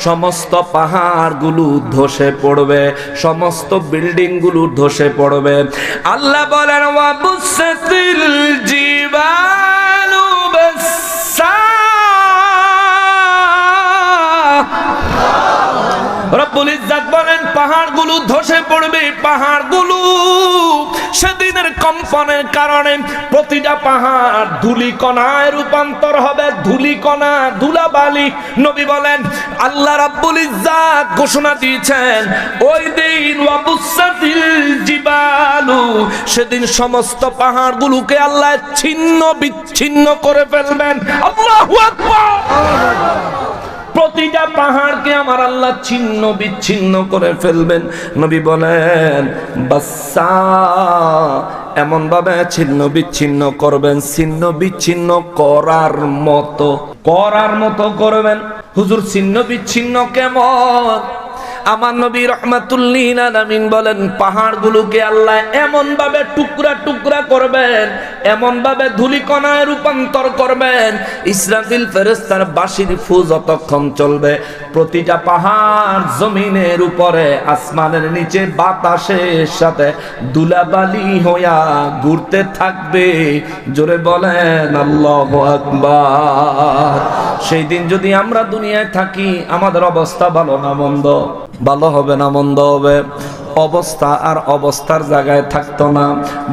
সমস্ত পাহাড়গুলো ধসে পড়বে, সমস্ত বিল্ডিং গুলো ধসে পড়বে। আল্লাহ বলেন, ওয়াবুসাতিল জিবালু বাসসা। রব্বুল ইজ্জত বলেন, পাহাড়গুলো ধসে পড়বে, পাহাড়গুলো সেদিনের কম্পনের কারণে প্রতিটা পাহাড় ধূলিকণায় রূপান্তর হবে, ধূলিকণা, ধুলাবালি। নবী বলেন, আল্লাহ রাব্বুল ইজ্জত ঘোষণা দিয়েছেন, ওই দিন ওয়াবুসাতিল জিবালু, সেদিন সমস্ত পাহাড়গুলোকে আল্লাহ ছিন্ন বিচ্ছিন্ন করে ফেলবেন। আল্লাহু আকবার। প্রতিটা পাহাড়কে আমার আল্লাহ ছিন্ন বিচ্ছিন্ন করে ফেলবেন। নবী বলেন, বাসসা, এমন ভাবে ছিন্ন বিচ্ছিন্ন করবেন, ছিন্ন বিচ্ছিন্ন করার মতো করবেন। হুজুর ছিন্ন বিচ্ছিন্ন কেমন? আমার নবী রাহমাতুল লিল আলামিন বলেন, পাহাড়গুলোকে আল্লাহ এমন ভাবে টুকরা টুকরা করবেন, এমন ভাবে ধূলিকণায় রূপান্তর করবেন, ইসরাফিল ফেরেশতার বাঁশির ফু যতক্ষণ চলবে, প্রতিটা পাহাড় জমিনের উপরে আসমানের নিচে বাতাসের সাথে ধুলাবালি হইয়া ঘুরতে থাকবে। জোরে বলেন আল্লাহু আকবার। সেই দিন যদি আমরা দুনিয়ায় থাকি, আমাদের অবস্থা ভালো না মন্দ? ভালো হবে না মন্দ হবে? অবস্থা আর অবস্থার জায়গায় থাকতো না।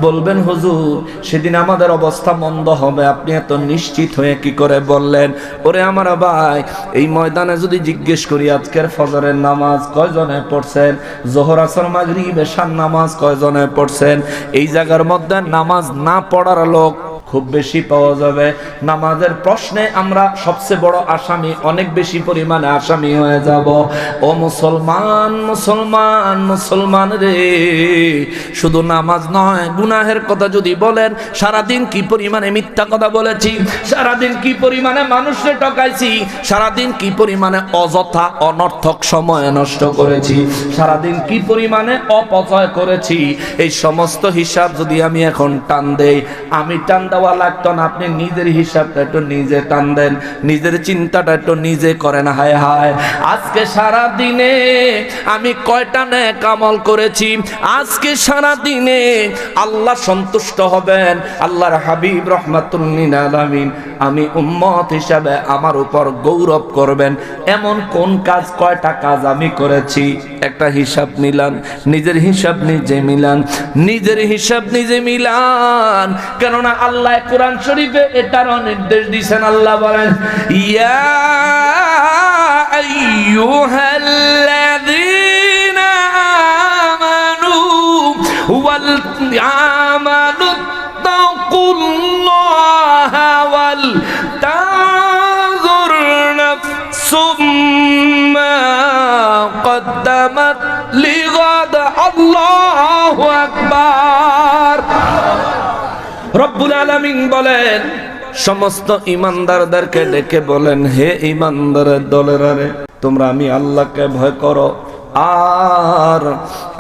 বলবেন হুজুর সেদিন আমাদের অবস্থা মন্দ হবে, আপনি এত নিশ্চিত হয়ে কি করে বললেন? ওরে আমার ভাই, এই ময়দানে যদি জিজ্ঞেস করি আজকের ফজরের নামাজ কয়জনে পড়ছেন, জোহর আসর মাগরিব এশার নামাজ কয়জনে পড়ছেন, এই জায়গার মধ্যে নামাজ না পড়ার লোক খুব বেশি পাওয়া যাবে। নামাজের প্রশ্নে আমরা সবচেয়ে বড় আসামি, অনেক বেশি পরিমাণে আসামি হয়ে যাব। ও মুসলমান মুসলমান মুসলমান রে, শুধু নামাজ নয়, গুনাহের কথা যদি বলেন, সারাদিন কি পরিমাণে মিথ্যা কথা বলেছি, সারাদিন কি পরিমাণে মানুষকে ঠকাইছি, সারাদিন কি পরিমাণে অযথা অনর্থক সময় নষ্ট করেছি, সারাদিন কি পরিমাণে অপচয় করেছি, এই সমস্ত হিসাব যদি আমি এখন টান দেই, আমি টান দেওয়া লাগতো না, আপনি নিজের হিসাবটা একটু নিজে টান দেন, নিজের চিন্তাটা একটু নিজে করেন। হায় হায়, আজকে সারা দিনে আমি কয়টা নেক আমল করেছি, আজকে সারা দিনে আল্লাহ সন্তুষ্ট হবেন, আল্লাহর হাবিব রাহমাতুল লিল আলামিন আমি উম্মত হিসাবে আমার উপর গৌরব করবেন, এমন কোন কাজ, কয়টা কাজ আমি করেছি? একটা হিসাব মিলান, নিজের হিসাব নিজে মিলান, নিজের হিসাব নিজে মিলান। কেননা আল্লাহ কোরআন শরীফে এটারও নির্দেশ দিয়েছেন। আল্লাহ বলেন, ইয়া আইয়ুহাল্লাযীনা আমানু ওয়াল আমানু তাকুল্লাহা ওয়াল তানজুর নাফসুম মা কদ্দামাত লিগাদ। আল্লাহু আকবার। রব্বুল আলামিন বলেন, সমস্ত ইমানদারদেরকে ডেকে বলেন, হে ইমানদারের দলেরা রে, তোমরা আমি আল্লাহকে ভয় করো। আর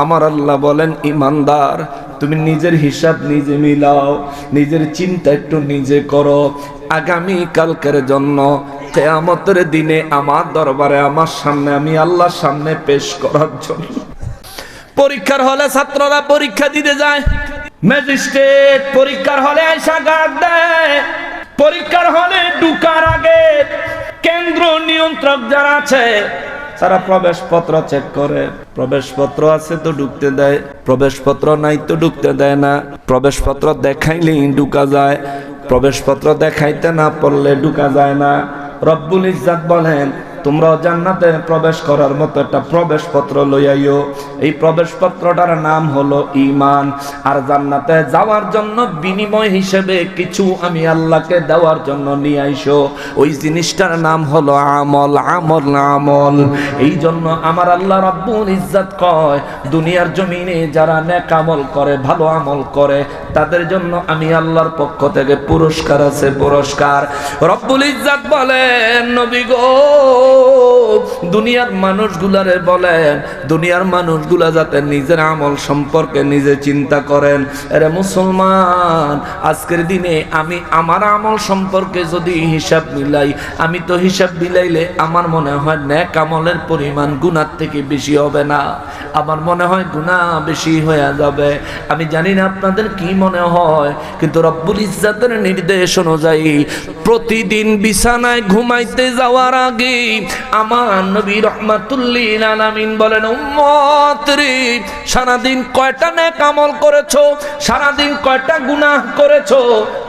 আমার আল্লাহ বলেন, ইমানদার তুমি নিজের হিসাব নিজে মিলাও, নিজের চিন্তা একটু নিজে করো, আগামী কালকের জন্য কিয়ামতের দিনে আমার দরবারে, আমার সামনে, আমি আল্লাহর সামনে পেশ করার জন্য। পরীক্ষার হলে ছাত্ররা পরীক্ষা দিতে যায়, ম্যাজিস্ট্রেট পরীক্ষার হলে আইসা গার্ড দেয়, পরীক্ষার হলে ঢুকার আগে কেন্দ্র নিয়ন্ত্রক যারা আছে তারা প্রবেশপত্র চেক করে, প্রবেশপত্র আছে তো ঢুকতে দেয়, প্রবেশপত্র নাই তো ঢুকতে দেয় না, প্রবেশপত্র দেখাইলেই ঢুকা যায়, প্রবেশপত্র দেখাইতে না পারলে ঢুকা যায় না। রব্বুল ইজ্জাত বলেন, তোমরা জান্নাতে প্রবেশ করার মতো একটা প্রবেশপত্র লইয়াইও, এই প্রবেশপত্রটার নাম হলো ঈমান। আর জান্নাতে যাওয়ার জন্য বিনিময় হিসেবে কিছু আমি আল্লাহকে দেওয়ার জন্য নিয়ে আইসো, ওই জিনিসটার নাম হলো আমল। আমল আমল। এই জন্য আমার আল্লাহ রব্বুল ইজ্জাত কয়, দুনিয়ার জমিনে যারা নেক আমল করে, ভালো আমল করে, তাদের জন্য আমি আল্লাহর পক্ষ থেকে পুরস্কার আছে, পুরস্কার। রব্বুল ইজ্জাত বলেন, নবী গো, দুনিয়ার মানুষগুলারে বলেন, দুনিয়ার মানুষগুলা যাতে নিজের আমল সম্পর্কে নিজে চিন্তা করেন। আরে মুসলমান, আজকের দিনে আমি আমার আমল সম্পর্কে যদি হিসাব মিলাই, আমি তো হিসাব মিলাইলে আমার মনে হয় নেক আমলের পরিমাণ গুনার থেকে বেশি হবে না, আমার মনে হয় গুনাহ বেশি হয়ে যাবে। আমি জানি না আপনাদের কি মনে হয়, কিন্তু রব্বুল ইজ্জাতের নির্দেশ অনুযায়ী প্রতিদিন বিছানায় ঘুমাইতে যাওয়ার আগে আমার নবী রাহমাতুল লিল আলামিন বলেন, উম্মত রে, সারাদিন কয়টা নেক আমল করেছো, সারাদিন কয়টা গুনাহ করেছো,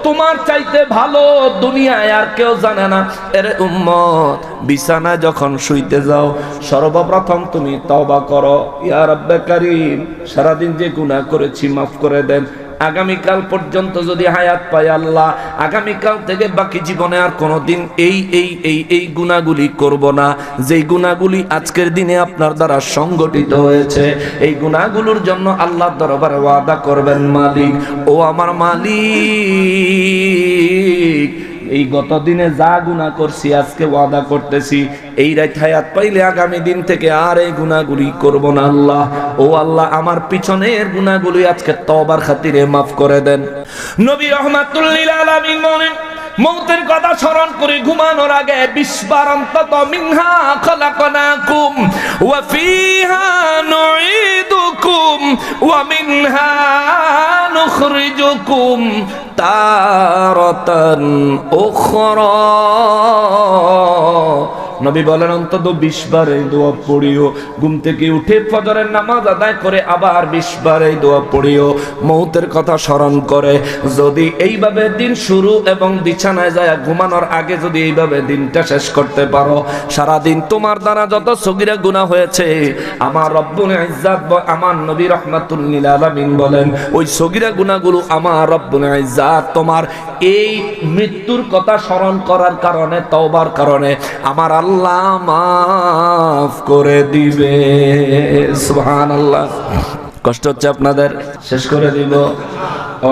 তোমার চাইতে ভালো দুনিয়ায় আর কেউ জানে না। এর উম্মত, বিছানায় যখন শুইতে যাও, সর্বপ্রথম তুমি তওবা করো, ইয়া রাব্বে কারীম, সারাদিন যে গুনাহ করেছি মাফ করে দেন। আগামীকাল পর্যন্ত যদি হায়াত পাই আল্লাহ, আগামীকাল থেকে বাকি জীবনে আর কোনোদিন এই গুনাহগুলি করব না, যেই গুনাহগুলি আজকের দিনে আপনার দ্বারা সংগঠিত হয়েছে। এই গুনাহগুলোর জন্য আল্লাহর দরবারে ওয়াদা করবেন, মালিক, ও আমার মালিক, এই গত দিনে যা গুনাহ করছি আজকে ওয়াদা করতেছি এই রাত হায়াত পাইলে আগামী দিন থেকে আর এই গুনাহগুলি করব না আল্লাহ। ও আল্লাহ, আমার পিছনের গুনাহগুলি আজকে তওবার খাতিরে মাফ করে দেন। নবী রাহমাতুল লিল আলামিন বলেন, মৌতের কথা স্মরণ করে ঘুমানোর আগে 20 বার অন্তত মিনহা খলাকনাকুম ওয়া ফিহা নুঈদুকুম ওয়া মিনহা নুখরিজুকুম তারাতান উখরা। নবী বলেন অন্তত 20 বার এই দোয়া পড়িও। ঘুম থেকে উঠে ফজরের নামাজ আদায় করে আবার 20 বার এই দোয়া পড়িও, মৌতের কথা স্মরণ করে। যদি এইভাবে দিন শুরু এবং বিছানায় যায় ঘুমানোর আগে যদি এইভাবে দিনটা শেষ করতে পারো, সারা দিন তোমার দ্বারা যত সগীরা গুনাহ হয়েছে আমার রব্বুল ইজ্জাত আমার নবী রাহমাতুল লিল আলামিন বলেন ওই সগীরা গুনাহগুলো আমার রব্বুল ইজ্জাত তোমার এই মৃত্যুর কথা স্মরণ করার কারণে, তওবার কারণে আমার আল্লাহ মাফ করে দিবে। সুবহানাল্লাহ। কষ্ট হচ্ছে আপনাদের? শেষ করে দিব,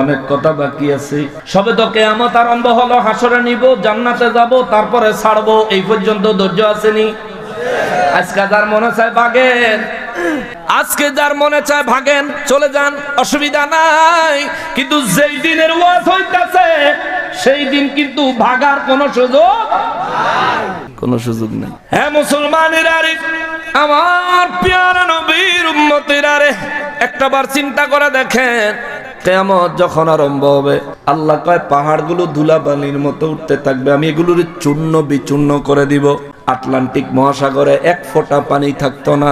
অনেক কথা বাকি আছে। সবে তো কিয়ামত আরম্ভ হলো, হাসরে নিব, জান্নাতে যাব, তারপরে ছাড়বো। এই পর্যন্ত ধৈর্য আসেনি? আজকে যার মনে চায় ভাগেন, আজকে যার মনে চায় ভাগেন, চলে যান, অসুবিধা নাই। কিন্তু যেই দিনের ওয়াজ হইতাছে সেই দিন কিন্তু ভাগার কোনো সুযোগ নেই। হ্যাঁ মুসলমানেরা রে, আমার প্যারা নবীর উম্মতেরা রে, একটাবার চিন্তা করে দেখেন কিয়ামত যখন আরম্ভ হবে, আল্লাহ কয় পাহাড়গুলো ধুলাবালির মতো উঠতে থাকবে, আমি এগুলোর চূর্ণ বিচূর্ণ করে দিব। আটলান্টিক মহাসাগরে 1 ফোঁটা পানি থাকতো না,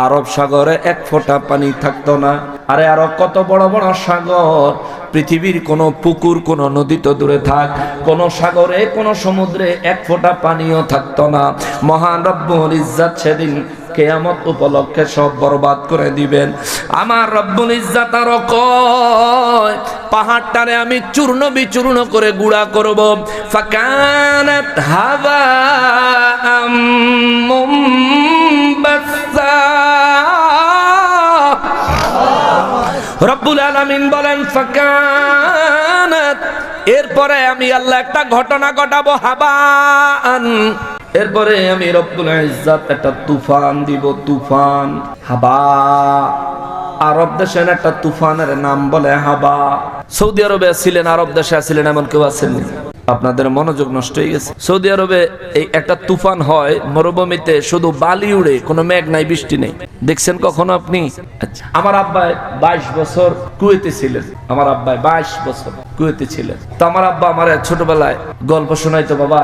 আরব সাগরে 1 ফোঁটা পানি থাকতো না। আরে আরো কত বড় বড় সাগর, পৃথিবীর কোন পুকুর, কোন নদী তো দূরে থাক, কোন সাগরে কোন সমুদ্রে 1 ফোঁটা পানিও থাকতো না। মহান রব্বুল ইজ্জাত সেদিন কিয়ামত উপলক্ষে সব বরবাদ করে দিবেন। আমার রব্বুল ইজ্জাত আরো কয় পাহাড়টারে আমি চূর্ণ বিচূর্ণ করে গুঁড়া করব। ফাকানাত হাওয়াআম মুমবাসসা। রব্বুল আলামিন বলেন ফাকানাত, এরপরে আমি আল্লাহ একটা ঘটনা ঘটাবো, হাবান। এরপরে আমি রব্বুল ইজ্জাত একটা তুফান দিব, তুফান, হাবা। আরব দেশে একটা তুফানের নাম বলে হাবা। সৌদি আরবে ছিলেন, আরব দেশে ছিলেন, এমন কেউ আছেন? আপনাদের মনোযোগ নষ্ট হয়ে গেছে। সৌদি আরবে এই একটা তুফান হয়, মরুভূমিতে শুধু বালি উড়ে, কোনো মেঘ নাই, বৃষ্টি নেই। দেখছেন কখনো আপনি? আচ্ছা, আমার আব্বাই 22 বছর কুয়েতে ছিলেন। আমার আব্বাই 22 বছর কুয়েতে ছিলেন। তো আমার আব্বা আমার ছোটবেলায় গল্প শোনাইতো, বাবা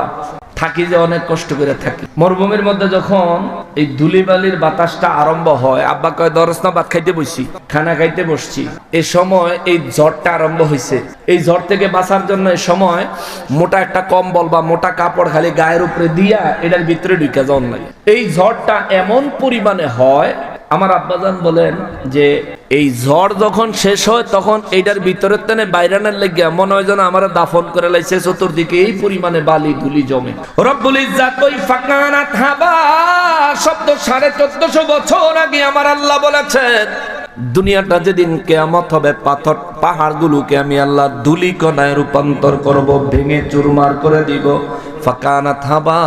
থাকি যে অনেক কষ্ট করে থাকি। মরুভূমির মধ্যে যখন এই ধুলিবালির বাতাসটা আরম্ভ হয়, আব্বা কয় দরস না ভাত খাইতে বসছি, খানা খাইতে বসছি, এই সময় এই ঝড়টা আরম্ভ হয়েছে। এই ঝড় থেকে বাঁচার জন্য এই সময় মোটা একটা কম্বল বা মোটা কাপড় খালি গায়ের উপরে দিয়া এটার ভিতরে ঢুকে যাওয়ার লাগে। এই ঝড়টা এমন পরিমাণে হয়, আমার আব্বাজান বলেন যে এই ঝড় যখন শেষ হয় তখন এইটার ভিতরের তেনে বাইরানের লেগে মনে হয় যেন আমার দাফন করে লাইছে। চতুর্দিকে এই পরিমাণে বালি ধুলি জমে। রব্বুল ইজ্জাত ওই ফাকানাত হাবা শব্দ 1450 বছর আগে আমার আল্লাহ বলেছেন, দুনিয়াটা যেদিন কিয়ামত হবে পাথর পাহাড়গুলোকে আমি আল্লাহ ধুলি কণায় রূপান্তর করব, ভেঙে চুরমার করে দিব। ফাকানাত হাবা,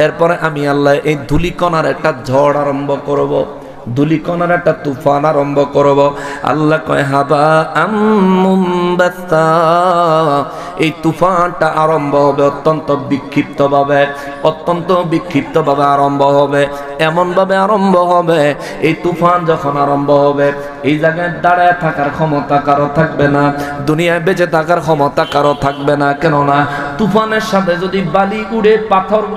এরপরে আমি আল্লাহ এই ধুলি কণার একটা ঝড় আরম্ভ করব, ধুলিকণার একটা তুফান আরম্ভ করব। আল্লাহ কয় হাবা মুমবাসসা, এই তুফানটা আরম্ভ হবে অত্যন্ত বিক্ষিপ্তভাবে, অত্যন্ত বিক্ষিপ্তভাবে আরম্ভ হবে। এমন ভাবে আরম্ভ হবে, এই তুফান যখন আরম্ভ হবে এই জায়গায় দাঁড়ায় থাকার ক্ষমতা কারো থাকবে না, দুনিয়ায় বেঁচে থাকার ক্ষমতা কারো থাকবে না। কেননা তুফানের সাথে যদি বালি উড়ে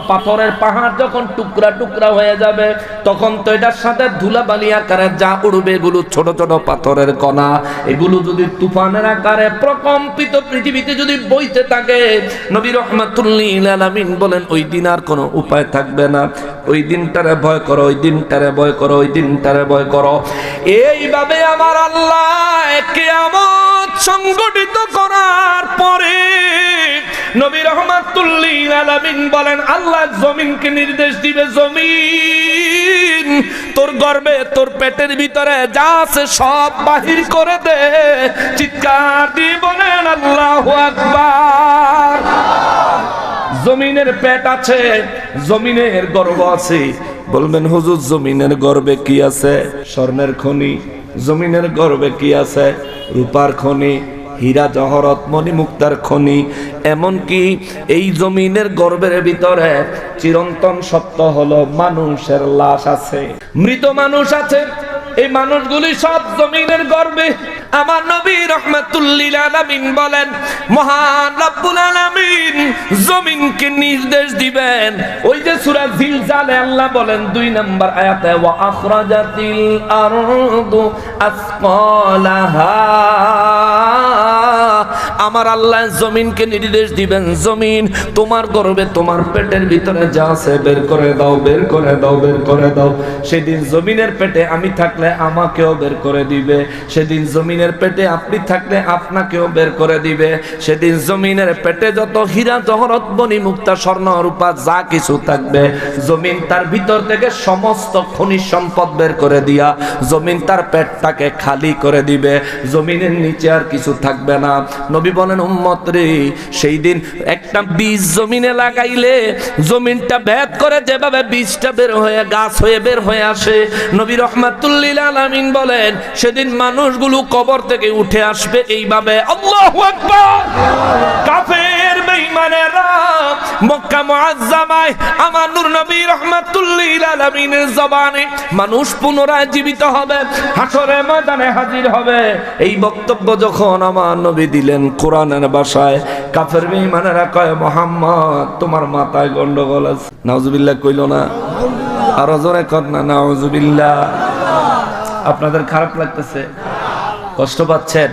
পাথরের পাহাড় যখন টুকরা টুকরা হয়ে যাবে, তখন তো এটার সাথে ধুলাবালি আকারে যা উড়বে এগুলো ছোট ছোট পাথরের কণা। এগুলো যদি তুফানের আকারে প্রকম্পিত পৃথিবীতে যদি বইতে থাকে, নবী রাহমাতুল লিল আলামিন বলেন ওই দিন আর কোনো উপায় থাকবে না। ওই দিনটারে ভয় করো, ওই দিনটারে ভয় করো, ওই দিনটারে ভয় করো। এইভাবে আমার আল্লাহ কিয়ামত সংগঠিত করার পরে নবী রাহমাতুল লিল আলামিন বলেন আল্লাহ জমিনকে নির্দেশ দিবে, জমিন তোর গর্ভে তোর পেটের ভিতরে যা আছে সব বাহির করে দে। চিৎকার দিয়ে বলেন আল্লাহু আকবার। জমিনের পেট আছে, জমিনের গর্ভ আছে। বলবেন হুজুর জমিনের গর্ভে কি আছে? স্বর্ণের খনি। জমিনের গর্ভে কি আছে? রূপার খনি, হীরা জহরত মণি মুক্তার খনি। এমনকি এই জমিনের গর্ভের ভিতরে চিরন্তন সত্য হলো মানুষের লাশ আছে, মৃত মানুষ আছে। এই মানুষগুলি সব জমিনের গর্ভে। আমার নবী রাহমাতুল লিল আলামিন বলেন, মহান রব্বুল আলামিন জমিনকে নির্দেশ দিবেন। ওই যে সূরা জিলজালে আল্লাহ বলেন 2 নম্বর আয়াতে, ওয়া আখরাজাতিল আরদু আসকালাহা। আমার আল্লাহ জমিনকে নির্দেশ দিবেন, জমিন তোমার গর্ভে তোমার পেটের ভিতরে যা আছে বের করে দাও, বের করে দাও, বের করে দাও। সেদিন জমিনের পেটে আমি থাকলে আমাকেও বের করে দিবে, সেদিন জমিনের পেটে আপনি থাকলে আপনাকেও বের করে দিবে। সেদিন জমিনের পেটে যত হীরা জহরত মণি মুক্তা স্বর্ণ রূপা যা কিছু থাকবে, জমিন তার ভিতর থেকে সমস্ত খনিজ সম্পদ বের করে দিয়া জমিন তার পেটটাকে খালি করে দিবে। জমিনের নিচে আর কিছু থাকবে না। নবী বলেন, উম্মত রে, সেই দিন একটা বীজ জমিনে লাগাইলে জমিনটা ভেদ করে যেভাবে বীজটা বের হয়ে গাছ হয়ে বের হয়ে আসে, নবী রাহমাতুল লিল আলামিন বলেন সেদিন মানুষগুলো কবর থেকে উঠে আসবে এইভাবে। আল্লাহু আকবার। কাফের বেঈমানেরা মক্কা মুআজ্জামায় আমার নূর নবী রাহমাতুল লিল আলামিনের জবানে মানুষ পুনরায় জীবিত হবে, হাসরের ময়দানে হাজির হবে। এই বক্তব্য যখন আমার নবী দিলেন কোরআনের ভাষায়, কাফের বেঈমানেরা কয়, মুহাম্মদ তোমার মাথায় গন্ডগোল আছে। নাউজুবিল্লাহ কইল না? আর জোরে কর না নাউজুবিল্লাহ। আপনাদের খারাপ লাগতেছে? কষ্ট পাচ্ছেন?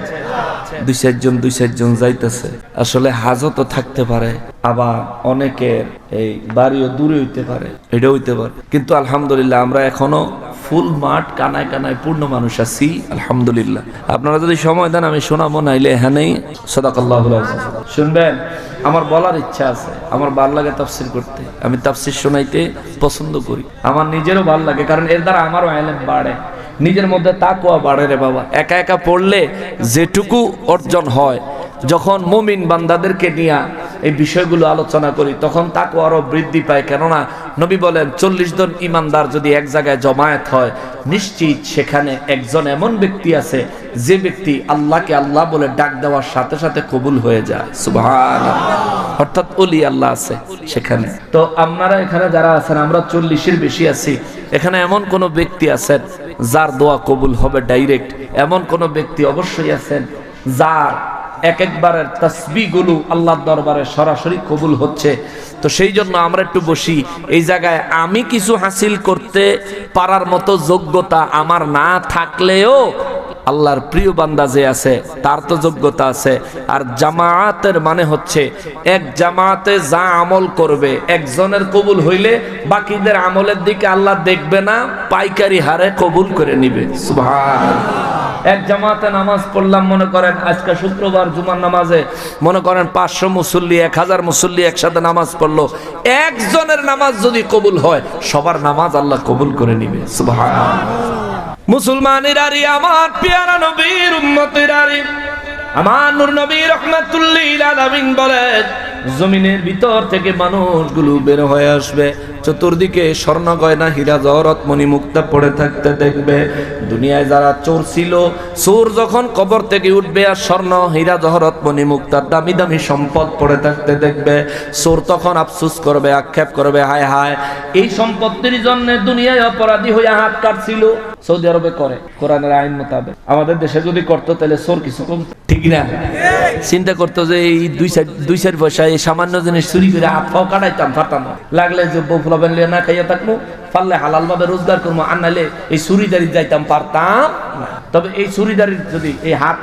দুই চারজন যাইতেছে। আসলে হাজতও থাকতে পারে, আবার অনেকের এই বাড়িও দূরে হইতে পারে, এটা হইতে পারে। কিন্তু আলহামদুলিল্লাহ আমরা এখনো ফুল মাঠ কানায় কানায় পূর্ণ মানুষ আছি, আলহামদুলিল্লাহ। আপনারা যদি সময় দেন আমি শোনাবো, নাইলে এখানেই সাদাকাল্লাহুল আযীম শুনবেন। আমার বলার ইচ্ছা আছে, আমার ভালো লাগে তাফসীর করতে, আমি তাফসীর শোনাইতে পছন্দ করি। আমার নিজেরও ভালো লাগে, কারণ এর দ্বারা আমারও ইলম বাড়ে, নিজের মধ্যে তাকওয়া বাড়ে রে বাবা। একা একা পড়লে যেটুকু অর্জন হয়, যখন মুমিন বান্দাদেরকে নিয়ে এই বিষয়গুলো আলোচনা করি তখন তাকওয়া আরো বৃদ্ধি পায়। কেননা নবী বলেন 40 জন ইমানদার যদি এক জায়গায় জমায়েত হয়, নিশ্চিত সেখানে একজন এমন ব্যক্তি আছে যে ব্যক্তি আল্লাহকে আল্লাহ বলে ডাক দেওয়ার সাথে সাথে কবুল হয়ে যায়। সুবহানাল্লাহ। অর্থাৎ ওলি আল্লাহ আছে সেখানে। তো আপনারা এখানে যারা আছেন, আমরা 40-এর বেশি আছি, এখানে এমন কোন ব্যক্তি আছেন যার দোয়া কবুল হবে ডাইরেক্ট? এমন কোন ব্যক্তি অবশ্যই আছেন যার এক একবারের তাসবিহগুলো আল্লাহর দরবারে সরাসরি কবুল হচ্ছে? তো সেই জন্য আমরা একটু বসি। এই জায়গায় আমি কিছু হাসিল করতে পারার মতো যোগ্যতা আমার না থাকলেও আল্লাহর প্রিয় বান্দা যে আছে তার তো যোগ্যতা আছে। আর জামায়াতের মানে হচ্ছে এক জামাতে যা আমল করবে একজনের কবুল হইলে বাকিদের আমলের দিকে আল্লাহ দেখবে না, পাইকারি হারে কবুল করে নিবে। সুবহানাল্লাহ। এক জামাতে নামাজ পড়লাম, মনে করেন আজকে শুক্রবার জুমার নামাজে মনে করেন 500 মুসল্লি 1000 মুসল্লি একসাথে নামাজ পড়লো, একজনের নামাজ যদি কবুল হয় সবার নামাজ আল্লাহ কবুল করে নিবে। সুবহানাল্লাহ। মুসলমানেরা, আমার পেয়ারা নবীর উম্মতেরা, আমার নূর নবী রাহমাতুল লিল আলামিন বলেন জমিনের ভিতর থেকে মানুষগুলো বের হয়ে আসবে, চতুর্দিকে স্বর্ণ গয়না হীরা জহরত মণি মুক্তা পড়ে থাকতে দেখবে। দুনিয়ায় যারা চোর ছিল, চোর যখন কবর থেকে উঠবে আর স্বর্ণ হীরা জহরত মণি মুক্তার দামি দামি সম্পদ পড়ে থাকতে দেখবে, চোর তখন আফসোস করবে, আক্ষেপ করবে, হায় হায় এই সম্পত্তির জন্য দুনিয়ায় অপরাধী হয়ে হাত কাটছিল। সৌদি আরবে করে কোরআনের আইন মোতাবেক, আমাদের দেশে যদি করতো তাহলে চোর কিছু কম, ঠিক না? চিন্তা করতো যে এই দুই চার পয়সা এই সামান্য জিনিস চুরি করে হাত পাও কাটাইতাম, পারতাম লাগলে যে বউফলাবেন না খাইয়া থাকবো, পারলে হালাল ভাবে রোজগার করবো, আর নাইলে এই চুরিদারি যাইতাম পারতাম না। তবে এই চুরিদারির যদি এই হাত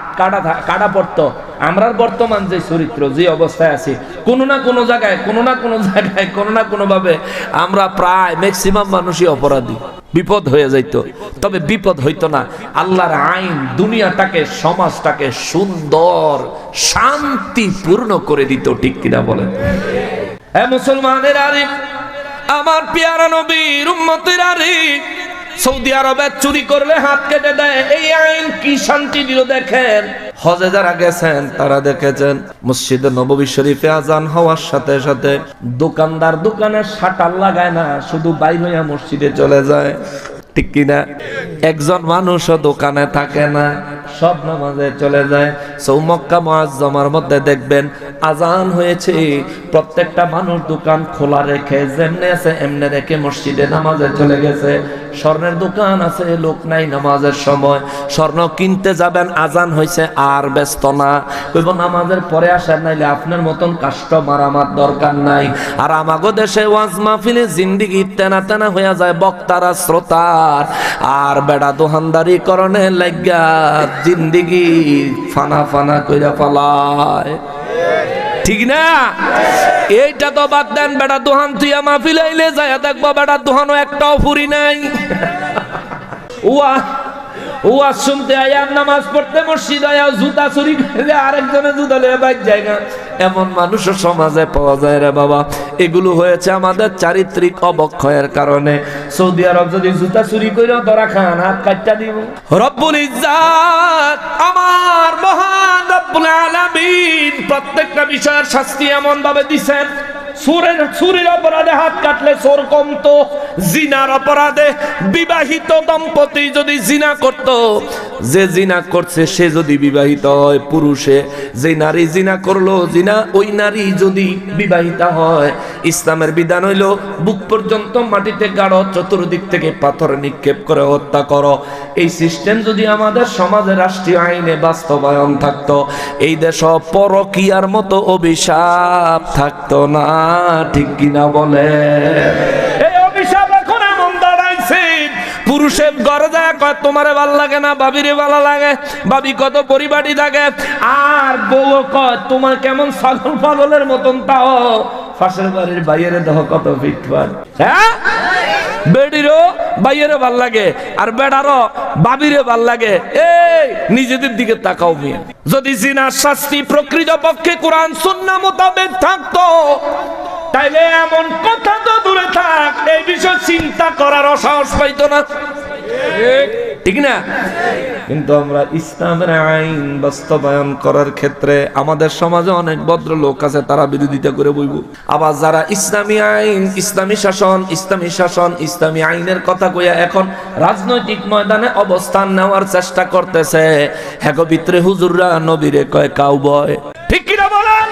কাটা পড়তো, আমরা বর্তমান যে চরিত্র যে অবস্থায় আছি, কোনো না কোনো জায়গায় কোনো না কোনো ভাবে আমরা প্রায় ম্যাক্সিমাম মানুষই অপরাধী, বিপদ হয়ে যাইতো। তবে বিপদ হইতো না, আল্লাহর আইন দুনিয়াটাকে সমাজটাকে সুন্দর শান্তিপূর্ণ করে দিত, ঠিক কিনা বলেন? হ্যাঁ মুসলমানের আরে, আমার পেয়ারা নবীর উম্মতের আরে, সৌদি আরবে চুরি করলে হাত কেটে দেয়, এই আইন কি শান্তি দিল দেখেন। হজে যারা গেছেন তারা দেখেছেন মসজিদে নববী শরীফে আজান হওয়ার সাথে সাথে দোকানদার দোকানে শাটার লাগায় না, শুধু বাইর হইয়া মসজিদে চলে যায়, ঠিক কিনা? একজন মানুষও দোকানে থাকে না, সব নামাজে চলে যায়। মক্কা মুআজ্জামার মধ্যে দেখবেন আজান হয়েছে, প্রত্যেকটা মানুষ দোকান খোলা রেখে যেমনে আছে এমনে রেখে মসজিদে নামাজে চলে গেছে। স্বর্ণের দোকান আছে, লোক নাই নামাজের সময়, স্বর্ণ কিনতে যাবেন, আজান হয়েছে আর ব্যস্ত না, কইব নামাজের পরে আসেন, নাইলে আপনার মতন কাস্টমার আমার দরকার নাই। আর আমাগো দেশে ওয়াজ মাহফিলে জিন্দিগি তেনা তেনা হয়ে যায় বক্তারা শ্রোতার, আর বেড়া দোহানদারি করণে লাগা জিন্দিগি ফানা ফানা কইরা ফালায়, ঠিক না? এইটা তো বাদ দেন, বেড়া দোহান তুই মাহফিল আইলে যায় দেখবো বেড়া দোহানও একটাও ফুরি নাই। ওয়াজ শুনতে আয়া, নামাজ পড়তে মসজিদ আয়া, জুতা চুরি করে আরেকজনের জুতা লয়ে বাইক যায় না, এমন মানুষও সমাজে পাওয়া যায় রে বাবা। এগুলো হয়েছে আমাদের চারিত্রিক অবক্ষয়ের কারণে। সৌদি আরব যদি জুতা চুরি করে ধরা খান, হাত কাটটা দিব। রব্বুল ইজ্জাত আমার মহান রব্বুল আলামিন প্রত্যেকটা বিষয়ের শাস্তি এমন ভাবে দিবেন। চুরির অপরাধে হাত কাটলে চোর কমতো, জিনার অপরাধে বিবাহিত দম্পতি যদি জিনা করত, যে জিনা করছে সে যদি বিবাহিত হয়, পুরুষে যে নারী জিনা করলো, জিনা ওই নারী যদি বিবাহিতা হয়, ইসলামের বিধান হইল বুক পর্যন্ত মাটিতে গাড়ো, চতুর্দিক থেকে পাথর নিক্ষেপ করে হত্যা করো। এই সিস্টেম যদি আমাদের সমাজে রাষ্ট্রীয় আইনে বাস্তবায়ন থাকতো, এই দেশ পরকীয়ার মতো অভিশাপ থাকতো না, ঠিক কিনা বলে? এই অভিশাপ এখন এমন দাঁড়াইছে, পুরুষের ঘরে যায় কয় তোমারে ভাল লাগে না, ভাবিরে ভালো লাগে, ভাবি কত পরিবারই থাকে, আর বউ কয় তোমার কেমন ছাগল পাগলের মতন, তাও পাশের বাড়ির বাইরে দেহ কত ফিটফাট। হ্যাঁ, বেডিরও বাইরে ভাল লাগে আর বেড়ারও বাবিরে ভাল লাগে। এই নিজেদের দিকে তাকাও মিয়া। যদি জিনার শাস্তি প্রকৃত পক্ষে কোরআন সুন্নাহ মোতাবেক থাকতো, তাইলে এমন কথা তো দূরে থাক, এই বিষয় চিন্তা করার সাহস পাইতো না, ঠিক না? কিন্তু আমরা ইসলামের আইন বাস্তবায়ন করার ক্ষেত্রে আমাদের সমাজে অনেক ভদ্র লোক আছে, তারা বিরোধিতা করে বইব। আবার যারা ইসলামী আইন, ইসলামী শাসন, ইসলামী আইনের কথা কইয়া এখন রাজনৈতিক ময়দানে অবস্থান নেওয়ার চেষ্টা করতেছে, হ্যাঁ ভিতরে হুজুররা নবীরে কয় কাউবয়, ঠিক কিনা বলেন?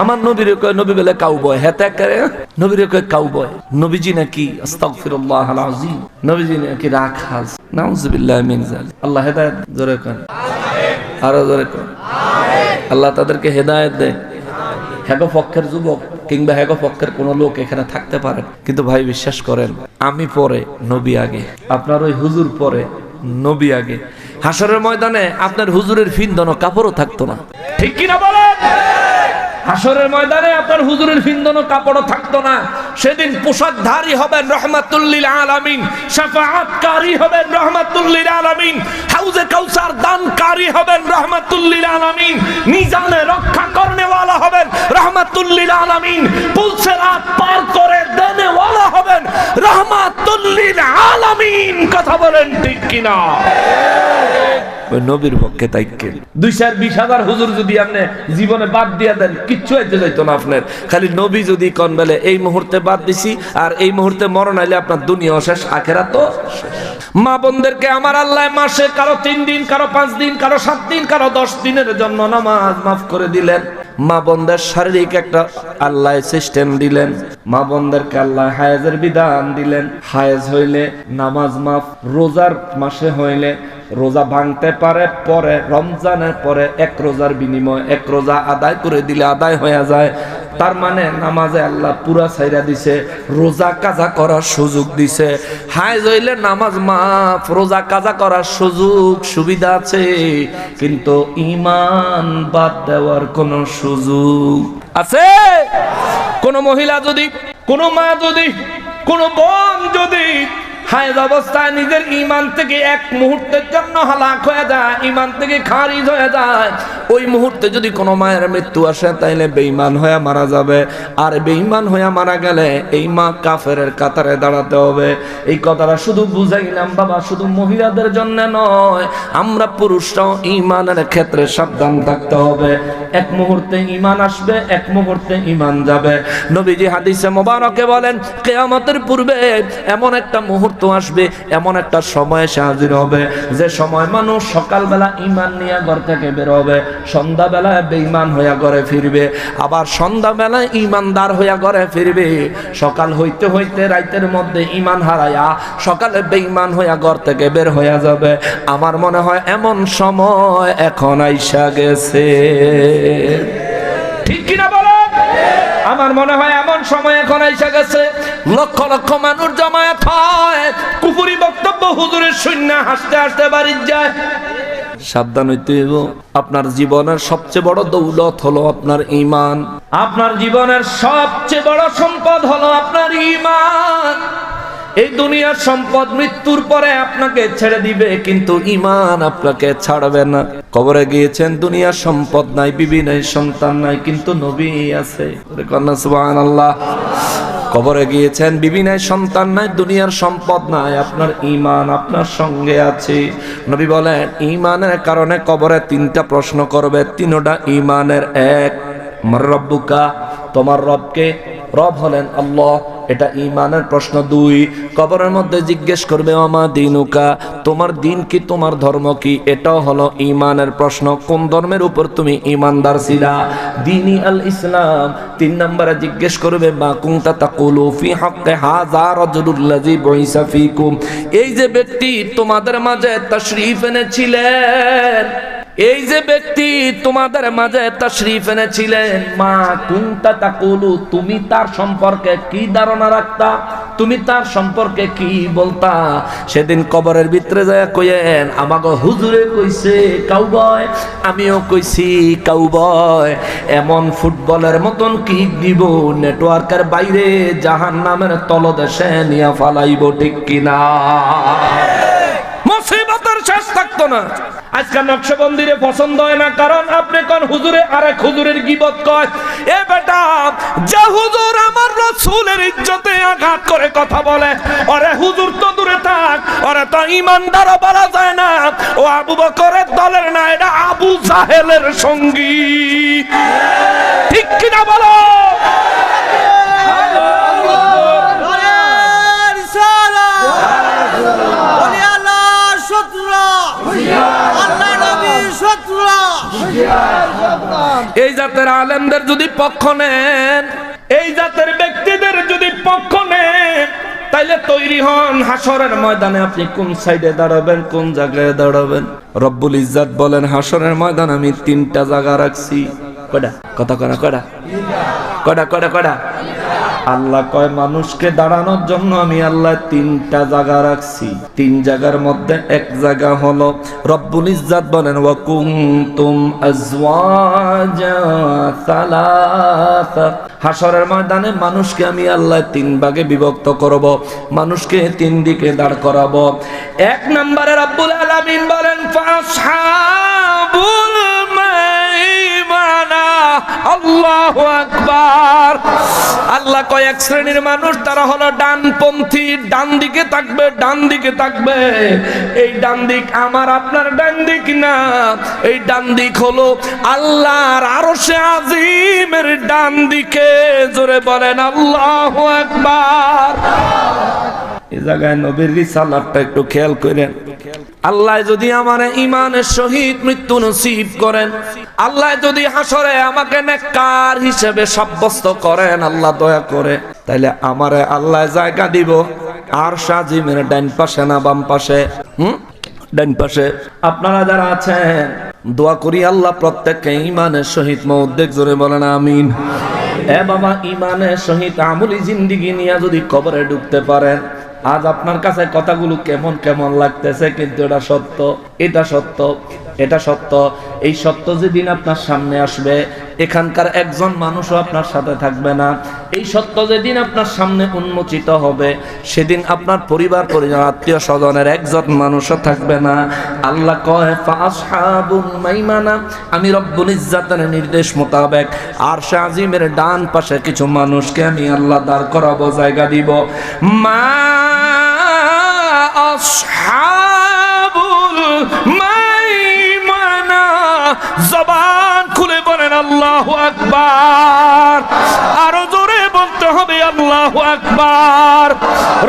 আমার নবীরে কয় নবী বলে কাউবয়, হেতে করে নবীরে কয় কাউবয়। নবীজি নাকি আস্তাগফিরুল্লাহ আল আযীম, নবীজি নাকি রাখাল, নাউযুবিল্লাহ মিন যালিক। আল্লাহ হেদায়েত জোরে কোন, আরো জোরে কোন, আল্লাহ তাদেরকে হেদায়েত দেয়। হেগো পক্ষের যুবক কিংবা হেগো পক্ষের কোন লোক এখানে থাকতে পারে, কিন্তু ভাই বিশ্বাস করেন, আমি পরে নবী আগে, আপনার ওই হুজুর পরে নবী আগে। হাসরের ময়দানে আপনার হুজুরের ফিন্দনো কাপড়ও থাকতো না, ঠিক কিনা বলেন? হাসরের ময়দানে আপনার হুজুরের ফিন্দনো কাপড়ও থাকতো না। সেদিন পোশাকধারী হবেন রহমাতুল লিল আলামিন, শাফাআতকারী হবেন রহমাতুল লিল আলামিন, হাউজে কাউসার দানকারী হবেন রহমাতুল লিল আলামিন, মিজানে রক্ষা করনে ওয়ালা হবেন রহমাতুল লিল আলামিন, পুলসিরাত পার করে দেনে ওয়ালা হবেন রহমাতুল লিল আলামিন। কথা বলেন ঠিক কিনা? ওই নবীর পক্ষে তাইকে 220,000 হুজুর যদি আপনি জীবনে বাদ দিয়া দেন, কিচ্ছু হইতে যাইতো না আপনার। খালি নবী যদি কোন বেলে এই মুহূর্তে বাদ দিছি আর এই মুহূর্তে মরণ আইলে আপনার দুনিয়া শেষ, আখেরাত তো শেষ। মা বোনদেরকে আমার আল্লাহ মাসে কারো 3 দিন, কারো 5 দিন, কারো 7 দিন, কারো 10 দিনের জন্য নামাজ মাফ করে দিলেন। মা বোনদের শারীরিক একটা আল্লাহ সিস্টেম দিলেন। মা বোনদেরকে আল্লাহ হায়েজের বিধান দিলেন। হায়েজ হইলে নামাজ মাফ, রোজার মাসে হইলে রোজা ভাঙতে পারে, পরে রমজানের পরে 1 রোজার বিনিময় 1 রোজা আদায় করে দিলে আদায় হয়ে যায়। তার মানে নামাজে আল্লাহ পুরা ছাইরা দিছে, রোজা কাজা করার সুযোগ দিছে। হায়েজ হইলে নামাজ মাফ, রোজা কাজা করার সুযোগ সুবিধা আছে, কিন্তু ঈমান বাদ দেওয়ার কোন সুযোগ আছে? কোন মহিলা যদি, কোন মা যদি, কোন বোন যদি হায়েজ অবস্থায় নিজের ঈমান থেকে এক মুহূর্তের জন্য হালাক হয়ে যায়, ঈমান থেকে খারিজ হয়ে যায়, ওই মুহূর্তে যদি কোনো মায়ের মৃত্যু আসে তাইলে বেঈমান হয়ে মারা যাবে। আর বেঈমান হয়ে মারা গেলে এই মা কাফেরের কাতারে দাঁড়াতে হবে। এই কথাটা শুধু বুঝাইলাম বাবা, শুধু মহিলাদের জন্য নয়, আমরা পুরুষরাও ঈমানের ক্ষেত্রে সাবধান থাকতে হবে। এক মুহূর্তে ঈমান আসবে, এক মুহূর্তে ঈমান যাবে। নবীজি হাদিসে মোবারকে বলেন, কিয়ামতের পূর্বে এমন একটা মুহূর্ত আসবে, এমন একটা সময় এসে হাজির হবে, যে সময় মানুষ সকালবেলা ঈমান নিয়ে ঘর থেকে বের হবে, সন্ধ্যাবেলায় বেঈমান হইয়া ঘরে ফিরবে, আবার সন্ধ্যাবেলায় ঈমানদার হইয়া ঘরে ফিরবে। সকাল হইতে হইতে রাতের মধ্যে ঈমান হারায়া সকালে বেঈমান হইয়া ঘর থেকে বের হইয়া যাবে। আমার মনে হয় এমন সময় এখন আইসা গেছে। ঠিক কিনা বলো? আমার মনে হয় এমন সময় এখন আইসা গেছে। লক্ষ লক্ষ মানুষ জমায়েত হয়, কুফরি বক্তব্য হুজুরের শূন্য, হাসতে হাসতে বাড়ি যায়। সাবধান হইতে হইব। আপনার জীবনের সবচেয়ে বড় দৌলত হলো আপনার ঈমান। আপনার জীবনের সবচেয়ে বড় সম্পদ হলো আপনার ঈমান। এই দুনিয়ার সম্পদ মৃত্যুর পরে আপনাকে ছেড়ে দিবে, কিন্তু ঈমান আপনাকে ছাড়বে না। কবরে গিয়েছেন, দুনিয়ার সম্পদ নাই, বিবি নাই, সন্তান নাই, কিন্তু নবী আছে। সুবহানাল্লাহ। কবরে গিয়েছেন, বিবি নাই, সন্তান নাই, দুনিয়ার সম্পদ নাই, আপনার ঈমান আপনার সঙ্গে আছে। নবী বলেন, ঈমানের কারণে কবরে তিনটা প্রশ্ন করবে, তিনটা ঈমানের। এক, মার রব্বুকা, তোমার রবকে? রব হলেন আল্লাহ, এটা ঈমানের প্রশ্ন। দুই, কবরের মধ্যে জিজ্ঞেস করবে, আমা দিনুকা, তোমার দিন কি, তোমার ধর্ম কি? এটাও হলো ঈমানের প্রশ্ন, কোন ধর্মের উপর তুমি ঈমানদার ছিলা? দীনি আল ইসলাম। তিন নম্বরে জিজ্ঞেস করবে, মা কুনতা তাকুলু ফি হাক্কি হাযা রাজুলুল্লাযী বুইসা ফীকুম, এই যে ব্যক্তি তোমাদের মাঝে তাশরীফ এনেছিলেন, এই যে ব্যক্তি তোমাদের মাঝে তাশরীফ এনেছিলেন, মা কুনতা তাকুলু, তুমি তার সম্পর্কে কি ধারণা রাখতা, তুমি তার সম্পর্কে কি বলতা? সেদিন কবরের ভিতরে যায় কইেন, আমাগো হুজুরে কইছে কাউবয়, আমিও কইছি কাউবয়, এমন ফুটবলের মতন কিক দিব, নেটওয়ার্কের বাইরে জাহান্নামের তলদেশে নিয়া ফালাইব। ঠিক কিনা? মুসিবতের শেষ থাকতো না। আজকাল নকশবন্দিরে পছন্দ হয় না, কারণ আপনি কোন হুজুরে আরেক হুজুরের গীবত কয়। এ বেটা, যে হুজুর আমার রাসূলের ইজ্জতে আঘাত করে কথা বলে, আরে হুজুর তো দূরে থাক, আরে তো ঈমানদারও বলা যায় না, ও আবু বকরের দলের না, এটা আবু জাহেলের সঙ্গী। ঠিক কিনা বলো? এই জাতের আলেমদের যদি পক্ষ নেন, এই জাতের ব্যক্তিদের যদি পক্ষ নেন, তাইলে তৈরি হন হাসরের ময়দানে আপনি কোন সাইডে দাঁড়াবেন, কোন জায়গায় দাঁড়াবেন। রব্বুল ইজ্জত বলেন, হাসরের ময়দানে আমি তিনটা জায়গা রাখছি। কয়টা? কথা কয়টা? কয়টা? কয়টা? কয়টা? কয়টা? আল্লাহ কয়, মানুষকে দাঁড়ানোর জন্য আমি আল্লাহ তিনটা জায়গা রাখছি। তিন জায়গার মধ্যে এক জায়গা হলো, রব্বুল ইজ্জত বলেন, ওয়া কুনতুম আজওয়াজা সালাসা, হাসরের ময়দানে মানুষকে আমি আল্লাহ তিন ভাগে বিভক্ত করব, মানুষকে তিন দিকে দাঁড় করাবো। এক নম্বরে রব্বুল আলামিন বলেন, ফাসহাবুল মাইমানা, আল্লাহু আকবার। আল্লাহ কয়, এক শ্রেণীর মানুষ, তারা হলো ডানপন্থী, ডান দিকে থাকবে, ডান দিকে থাকবে। এই ডান দিক আমার আপনার ডান দিক না, এই ডান দিক হলো আল্লাহর আরশে আজিমের ডান দিকে। জোরে বলেন আল্লাহু আকবার। এই জায়গায় নবীর রিসালাতটা একটু খেয়াল করেন। আল্লাহ যদি আমার ঈমানের সহিত মৃত্যু নসিব করেন, আল্লাহ যদি হাসরে আমাকে নেককার হিসেবে সাব্যস্ত করেন, আল্লাহ দয়া করে, তাইলে আমারে আল্লাহ জায়গা দিব আরশ আজিমের ডান পাশে না বাম পাশে? ডান পাশে। আপনারা যারা আছেন, দোয়া করি আল্লাহ প্রত্যেককে ঈমানের সহিত মওদ্দেক, জোরে বলেন আমিন। এ বাবা, ঈমানের সহিত আমলি জিন্দেগি নিয়ে যদি কবরে ঢুকতে পারেন, আজ আপনার কাছে কথাগুলো কেমন কেমন লাগতেছে, কিন্তু এটা সত্য, এটা সত্য, এটা সত্য। এই সত্য যেদিন আপনার সামনে আসবে, এখানকার একজন মানুষও আপনার সাথে থাকবে না। এই সত্য যেদিন আপনার সামনে উন্মোচিত হবে, সেদিন আপনার পরিবার পরিজন আত্মীয় স্বজনের একজন মানুষও থাকবে না। আল্লাহ কয় ফাসহাবুল মাইমানা, আমি রব্বুল ইজ্জাতের নির্দেশ মোতাবেক আরশে আজিমের ডান পাশে কিছু মানুষকে আমি আল্লাহ দাঁড় করাবো, জায়গা দিব। মা আসহাবুল মাইমানা, জবান খুলে বলেন আল্লাহু আকবার, আরো জোরে বলতে হবে আল্লাহু আকবার।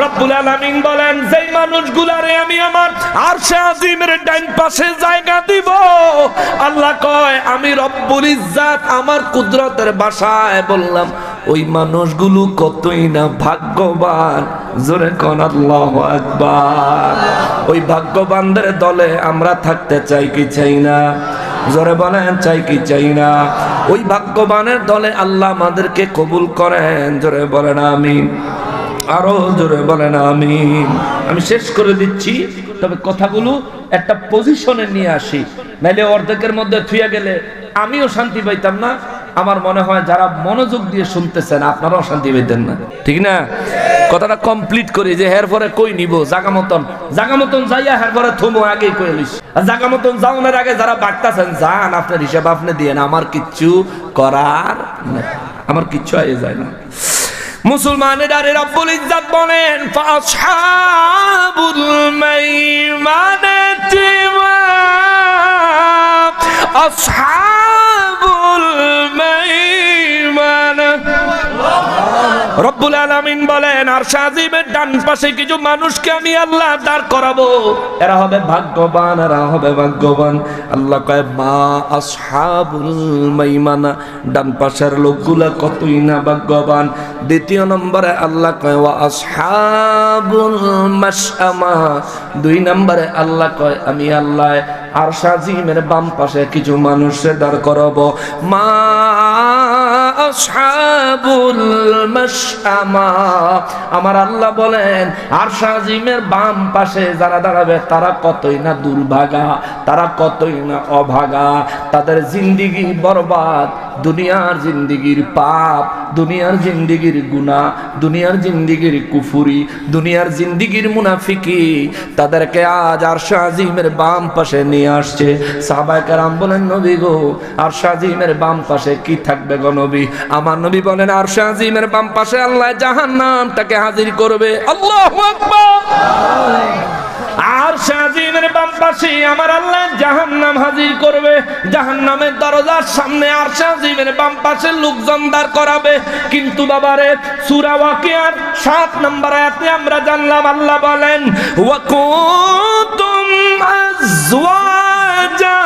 রব্বুল আলামিন বলেন যেই মানুষগুলারে আমি আমার আরশে আজিমের ডান পাশে জায়গা দিব, আল্লাহ কয় আমি রব্বুল ইজ্জাত আমার কুদরতের ভাষায় বললাম ওই মানুষগুলো কতই না ভাগ্যবান। জোরে কোন আল্লাহু আকবার। ওই ভাগ্যবানদের দলে আমরা থাকতে চাই কি চাই না? জোরে বলেন চাই কি চাই না? ওই ভাগ্যবানের দলে আল্লাহ আমাদেরকে কবুল করেন। জোরে বলেন আমিন, আরো জোরে বলেন আমিন। আমি শেষ করে দিচ্ছি, তবে কথাগুলো একটা পজিশনে নিয়ে আসি, নাইলে অর্ধেকের মধ্যে থুয়ে গেলে আমিও শান্তি পাইতাম না। আমার মনে হয় যারা মনোযোগ দিয়ে শুনতেছেন আপনারাও শান্তি পাইতেন না, ঠিক না? কথাটা কমপ্লিট করি যে হের পরে কই নিব জাগা মতন যাইয়া হের পরে থমো আগেই কই লিস। আর জাগা মতন যাওয়ার আগে যারা বাগতাছেন যান, আপনার হিসাব আপনি দিয়েন, আমার কিচ্ছু করার নাই, আমার কিচ্ছু আয়ে যায় না। মুসলমানেরা রব্বুল ইজ্জাত বলেন ফাসহাবুল মাইমানাতি মা আসহাবুল মাইমানা। রব্বুল আলামিন বলেন আরশে আজিমের ডান পাশে কিছু মানুষকে আমি আল্লাহ দাঁড় করাবো, এরা হবে ভাগ্যবান, এরা হবে ভাগ্যবান। আল্লাহ কয় মা আসহাবুল মাইমানা, ডান পাশের লোকগুলা কতই না ভাগ্যবান। দ্বিতীয় নম্বরে আল্লাহ কয় ওয়া আসহাবুল মাশআমা, দুই নম্বরে আল্লাহ কয় আমি আল্লাহ আরশে আজিমের বাম পাশে কিছু মানুষের দাঁড় করাবো। মা আসহাবুল মাশআমা, আমার আল্লাহ বলেন আরশে আজিমের বাম পাশে যারা দাঁড়াবে তারা কতই না দুর্ভাগা, তারা কতই না অভাগা, তাদের জিন্দেগি বরবাদ, দুনিয়ার জিন্দেগির পাপ, দুনিয়ার জিন্দেগির গুনাহ, দুনিয়ার জিন্দেগির কুফরি, দুনিয়ার জিন্দেগির মুনাফিকি, তাদেরকে আজ আরশে আজিমের বাম পাশে নিয়ে আসছে। সাহাবায়ে কেরাম বলেন নবী গো আরশে আজিমের বাম পাশে কি থাকবে গো নবী? আমার নবী বলেন আরশে আজিমের বাম পাশে আল্লাহ জাহান্নামটাকে হাজির করবে। আল্লাহু আকবার। আরশে আজিমের বাম পাশে আমার আল্লাহ জাহান্নাম হাজির করবে। জাহান্নামের দরজার সামনে আরশে আজিমের বাম পাশে লোকজন দাঁড় করাবে। কিন্তু বাবারে সূরা ওয়াকিয়ার ৭ নম্বর আয়াতে আমরা জানলাম আল্লাহ বলেন ওয়া কুনতুম আজওয়াজা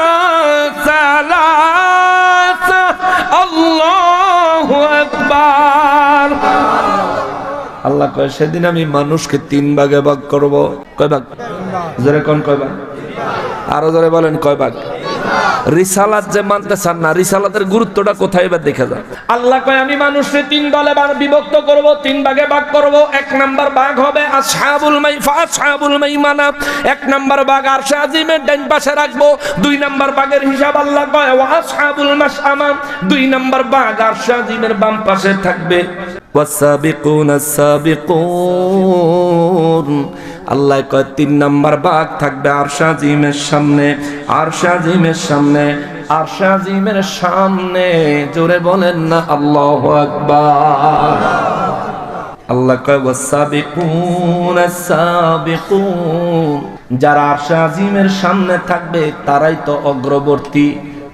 সালাসা। আল্লাহু আকবার। আল্লাহ কয় সেদিন আমি মানুষকে ৩ ভাগে ভাগ করব। কয় ভাগ? জোরে কোন কয় ভাগ? আরো জোরে বলেন কয় ভাগ? রিসালাত যে মানতে চান না, রিসালাতের গুরুত্বটা কোথায় এবার দেখা যায়। আল্লাহ কয় আমি মানুষকে ৩ দলে বিভক্ত করব, ৩ ভাগে ভাগ করব। ১ নাম্বার ভাগ হবে আসহাবুল মাইমানা, ১ নাম্বার ভাগ আরশে আজিমের ডান পাশে রাখবো। ২ নাম্বার ভাগের হিসাব আল্লাহ কয় ওয়া আসহাবুল মাশআমা, ২ নাম্বার ভাগ আরশে আজিমের বাম পাশে থাকবে। ওয়াসাবিকুন আস-সাবিকুন, আল্লাহ কয় ৩ নাম্বার ভাগ থাকবে আরশে আজিমের সামনে, আরশে আজিমের সামনে, আরশে আজিমের সামনে। জোরে বলেন না আল্লাহু আকবার। আল্লাহ কয় ওয়াসাবিকুন আস-সাবিকুন, যারা আরশে আজিমের সামনে থাকবে তারাই তো অগ্রবর্তী,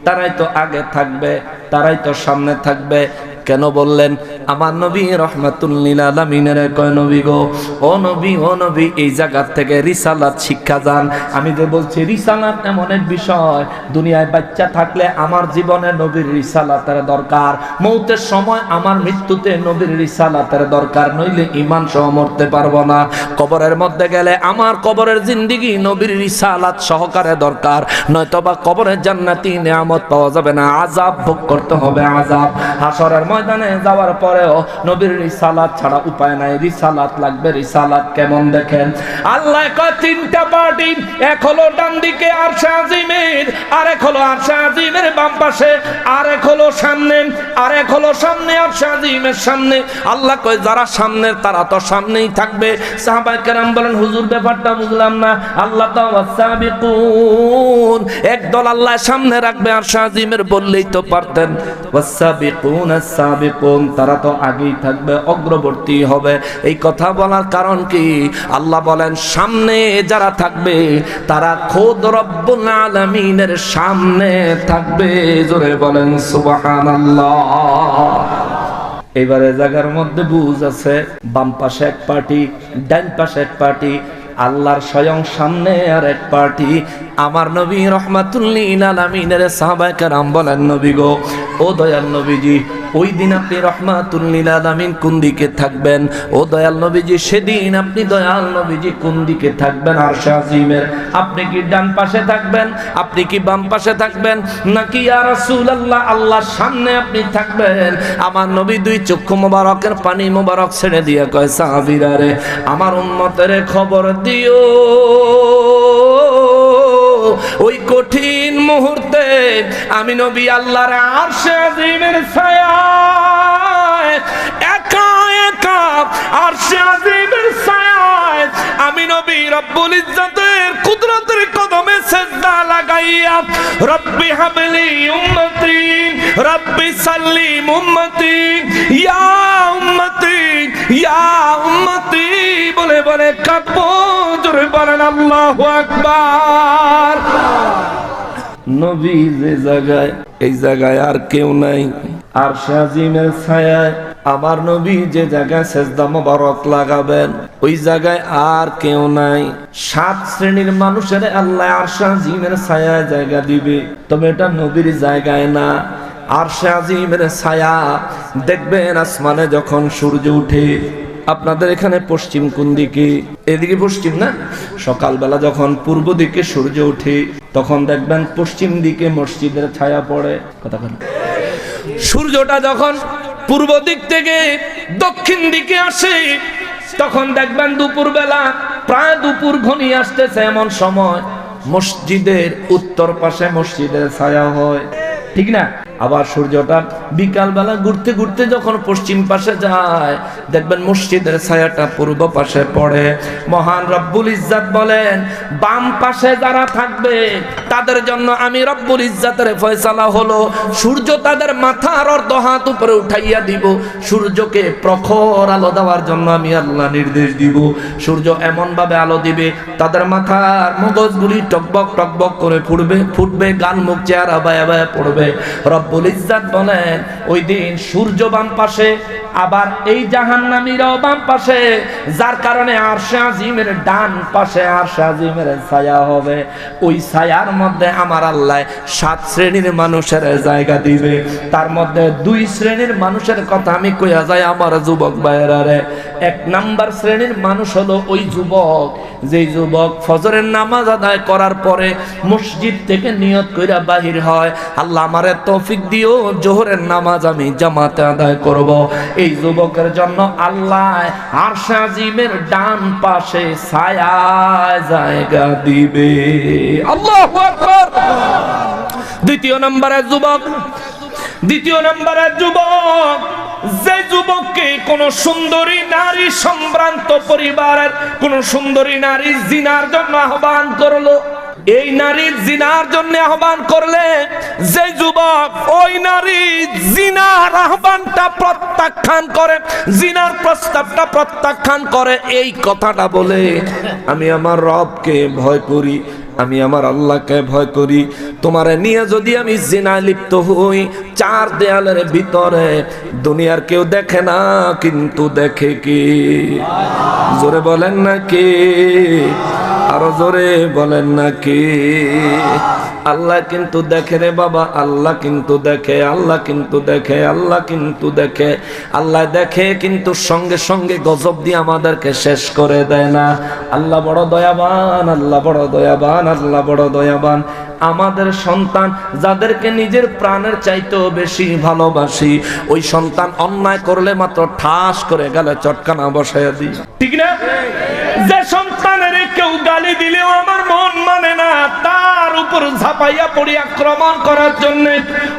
তারাই তো আগে থাকবে, তারাই তো সামনে থাকবে। কেন বললেন? আমার নবী রাহমাতুল লিল আলামিনের কয় নবী গো, ও নবী, ও নবী, এই জায়গা থেকে রিসালাত শিক্ষা যান। আমি যে বলছি রিসালাত এমন এক বিষয়, দুনিয়ায় বাচ্চা থাকলে আমার জীবনে নবীর রিসালাতের দরকার, মৌতের সময় আমার মৃত্যুতে নবীর রিসালাতের দরকার, নইলে ঈমান সহ মরতে পারবো না। কবরের মধ্যে গেলে আমার কবরের জিন্দেগি নবীর রিসালাত সহকারে দরকার, নয়তোবা কবরের জান্নাতি নিয়ামত পাওয়া যাবে না, আযাব ভোগ করতে হবে, আযাব। হাশরের ময়দানে যাওয়ার পরেও নবীর রিসালাত ছাড়া উপায় নাই, রিসালাত লাগবে। রিসালাত কেমন দেখেন, আল্লাহ কয় তিনটা পার্টি, এক হলো ডান দিকে আরশে আজিমের, আরেক হলো আরশে আজিমের বাম পাশে, আরেক হলো সামনে, আরেক হলো সামনে আরশে আজিমের সামনে। আল্লাহ কয় যারা সামনের তারা তো সামনেই থাকবে। সাহাবায়ে কেরাম বলেন হুজুর ব্যাপারটা বুঝলাম না। আল্লাহ তো ওয়াসাবিকুন, একদল আল্লাহ সামনে রাখবে আরশে আজিমের বললেই তো পারতেন। ওয়াসাবিকুন আস-সাবিকুন, তারা তো আগেই থাকবে, অগ্রবর্তী হবে। এই কথা বলার কারণ কি? আল্লাহ বলেন সামনে যারা থাকবে তারা খোদ রব্বুল আলামিনের সামনে থাকবে। জোরে বলেন সুবহানাল্লাহ। এবারে জায়গার মধ্যে বুঝ আছে, বাম পাশে এক পার্টি, ডান পাশে এক পার্টি, আল্লাহর স্বয়ং সামনে আর এক পার্টি। আমার নবী রাহমাতুল লিল আলামিনের সাহাবায়ে কেরাম বলেন নবী গো, ও দয়াল নবীজি, ওই দিন আপনি রাহমাতুল লিল আলামিন কোন দিকে থাকবেন? ও দয়াল নবীজি, সেদিন আপনি দয়াল নবীজি কোন দিকে থাকবেন? আরশে আজিমের। আপনি কি ডান পাশে থাকবেন, আপনি কি বাম পাশে থাকবেন, নাকি ইয়া রাসূলুল্লাহ আল্লাহর সামনে আপনি থাকবেন? আমার নবী দুই চক্ষু মোবারকের পানি মোবারক ছেড়ে দিয়ে কয় সাহাবীরা রে, আমার উম্মতের খবর দিও, ওই কঠিন মুহূর্তে আমি নবী আল্লাহর আরশে আজিমের ছায়ায়, একা একা আরশে আজিমের ছায়ায় আমি নবী রব্বুল ইজ্জতের কুদরতের কদমে সিজদা লাগাইয়া রব্বি হাবলি উম্মতি, রব্বি সাল্লিম উম্মতি, ইয়া উম্মতি, ইয়া উম্মতি বলে বলে কাঁদবো। জোরে বলেন আল্লাহু আকবার। নবী যে জায়গায়, এই জায়গায় আর কেউ নাই। আরশে আজিমের ছায়ায় আমার নবী যে জায়গায় সিজদা মোবারক লাগাবেন, ওই জায়গায় আর কেউ নাই। 7 শ্রেণীর মানুষের আল্লাহ আরশে আজিমের ছায়ায় জায়গা দিবে, তবে এটা নবীর জায়গায় না। আরশে আজিমের ছায়া দেখবেন আসমানে যখন সূর্য উঠে। আপনাদের এখানে পশ্চিম কোন দিকে? এদিকে পশ্চিম না? সকালবেলা যখন পূর্ব দিকে সূর্য ওঠে তখন দেখবেন পশ্চিম দিকে মসজিদের ছায়া পড়ে। কথা বলেন। সূর্যটা যখন পূর্ব দিক থেকে দক্ষিণ দিকে আসে তখন দেখবেন দুপুরবেলা, প্রায় দুপুর ঘনিয়ে আসতেছে এমন সময় মসজিদের উত্তর পাশে মসজিদের ছায়া হয়, ঠিক না? আবার সূর্যটা বিকাল বেলা ঘুরতে ঘুরতে যখন পশ্চিম পাশে যায় দেখবেন মসজিদের ছায়াটা পূর্ব পাশে পড়ে। মহান রব্বুল ইজ্জত বলেন, বাম পাশে যারা থাকবে তাদের জন্য আমি রব্বুল ইজ্জতের ফয়সালা হলো সূর্য তাদের মাথার অর্ধ হাত উপরে উঠাইয়া দিব। সূর্যকে প্রখর আলো দেওয়ার জন্য আমি আল্লাহ নির্দেশ দিব। সূর্য এমন ভাবে আলো দিবে তাদের মাথার মগজগুলি টকবক টকবক করে ফুটবে, গান মুখ চেহারা বায়া বায়া পড়বে। রব্বুল ইজ্জত বলেন ওই দিন সূর্য বাম পাশে, আবার এই জাহান্নামীরাও বাম পাশে, যার কারণে আরশে আজিমের ডান পাশে আরশে আজিমের ছায়া হবে। ওই ছায়ার মধ্যে আমার আল্লাহ 7 শ্রেণীর মানুষের জায়গা দিবে। তার মধ্যে 2 শ্রেণীর মানুষের কথা আমি কইয়া যাই আমার যুবক ভাইয়েরা রে। 1 নাম্বার শ্রেণীর মানুষ হলো ওই যুবক, যেই যুবক ফজরের নামাজ আদায় করার পরে মসজিদ থেকে নিয়ত কইরা বাহির হয়, আল্লাহ আমারে তৌফিক দিও জোহরের নামাজ আমি জামাতে আদায় করব। এই যুবকের জন্য আল্লাহ আরশে আজিমের ডান পাশে ছায়া জায়গা দিবে। আল্লাহু আকবার। দ্বিতীয় নম্বরের যুবক, যে যুবককে কোন সুন্দরী নারী সম্ভ্রান্ত পরিবারের কোন সুন্দরী নারী জিনার জন্য আহ্বান করলো, এই নারী জিনার জন্য আহ্বান করলে যে যুবক ওই নারী জিনার আহ্বানটা প্রত্যাখ্যান করে, জিনার প্রস্তাবটা প্রত্যাখ্যান করে, এই কথাটা বলে আমি আমার রবকে ভয় করি, আমি আমার আল্লাহকে ভয় করি, তোমারে নিয়ে যদি আমি জিনায় লিপ্ত হই, 4 দেয়ালের ভিতরে দুনিয়ার কেউ দেখে না, কিন্তু দেখে কি? জোরে বলেন না কে? আরো জোরে বলেন না কে? আল্লাহ কিন্তু দেখে রে বাবা, আল্লাহ কিন্তু দেখে, আল্লাহ কিন্তু দেখে, আল্লাহ কিন্তু দেখে। আল্লাহ দেখে কিন্তু সঙ্গে সঙ্গে গজব দিয়ে আমাদেরকে শেষ করে দেয় না। আল্লাহ বড় দয়াবান, আল্লাহ বড় দয়াবান, আল্লাহ বড় দয়াবান। আমাদের সন্তান যাদেরকে নিজের প্রাণের চাইতেও বেশি ভালোবাসি, ওই সন্তান অন্যায় করলে মাত্র ঠাস করে গালে চটকানা বসাইয়া দিই, ঠিক না? যে সন্তানের কেউ গালি দিলেও আমার মন মানে না, তার উপর ঝাঁপাইয়া পড়ি আক্রমণ করার জন্য।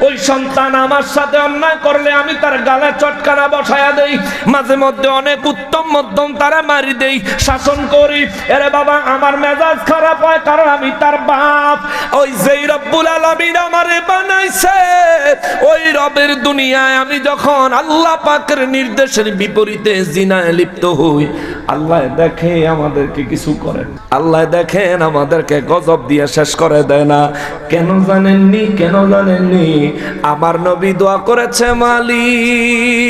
ওই সন্তান আমার সাথে অন্যায় করলে আমি তার গালে চটকানা বসাইয়া দেই। মাঝে মধ্যে অনেক উত্তম মধ্যম তারা মারি দেই, শাসন করি। এরে বাবা, আমার মেজাজ খারাপ হয় কারণ আমি তার বাপ। ওই যেই রব্বুল আলামিন আমারে বানাইছে, ওই রবের দুনিয়ায় আমি যখন আল্লাহ পাকের নির্দেশের বিপরীতে জিনায় লিপ্ত হই, আল্লাহ দেখে আমাদেরকে কিছু করেন, আল্লাহ দেখেন আমাদেরকে গজব দিয়ে শেষ করে দেয় না। কেন জানেননি? কেন জানেননি? আমার নবী দোয়া করেছে, মালিক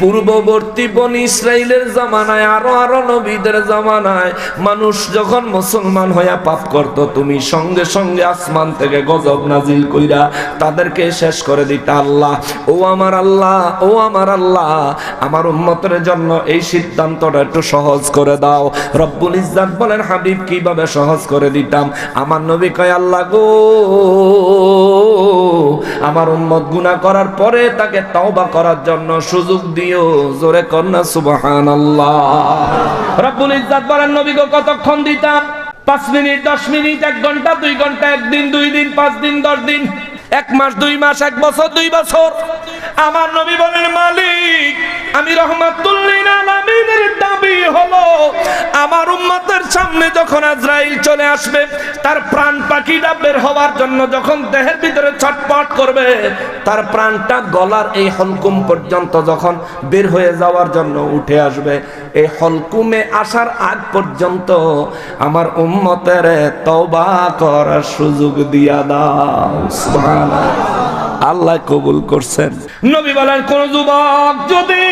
পূর্ববর্তী বনি ইসরাইলের জামানায়, আরো নবীদের জামানায় মানুষ যখন মুসলমান হইয়া পাপ করত, তুমি সঙ্গে সঙ্গে আসমান থেকে গজব নাজিল কইরা তাদেরকে শেষ করে দিতে। আল্লাহ, ও আমার আল্লাহ, ও আমার আল্লাহ, আমার উম্মতের জন্য এই সিদ্ধান্তটা একটু সহজ করে দাও। রব্বুল ইজ্জাত বলেন, হাবিব কিভাবে সহজ করে দিতাম? আমার নবী কয়, আল্লাহ গো, আমার উম্মত গুনাহ করার পরে তাকে তওবা করার জন্য সুযোগ দিও। জোরে কন্না সুবহানাল্লাহ। রব্বুল ইজ্জাত বলেন, নবী গো কতক্ষণ দিতাম? 5 মিনিট, 10 মিনিট, 1 ঘন্টা, 2 ঘন্টা, 1 দিন, 2 দিন, 5 দিন, 10 দিন, 1 মাস, 2 মাস, 1 বছর, 2 বছর। আমার নবী বলেন, মালিক আমি রহমাতুল লিল আলামিনের দাবি হলো আমার উম্মতের সামনে যখন আজরাইল চলে আসবে, তার প্রাণ পাখিটা বের হওয়ার জন্য যখন দেহের ভিতরে ছটপট করবে, তার প্রাণটা গলার এই হলকুম পর্যন্ত যখন বের হয়ে যাওয়ার জন্য উঠে আসবে, এই হলকুমে আসার আগ পর্যন্ত আমার উম্মতের তওবা করার সুযোগ দিয়া দাও। সুবহানাল্লাহ। আল্লাহ কবুল করছেন। নবী বলেন, কোন যুবক যদি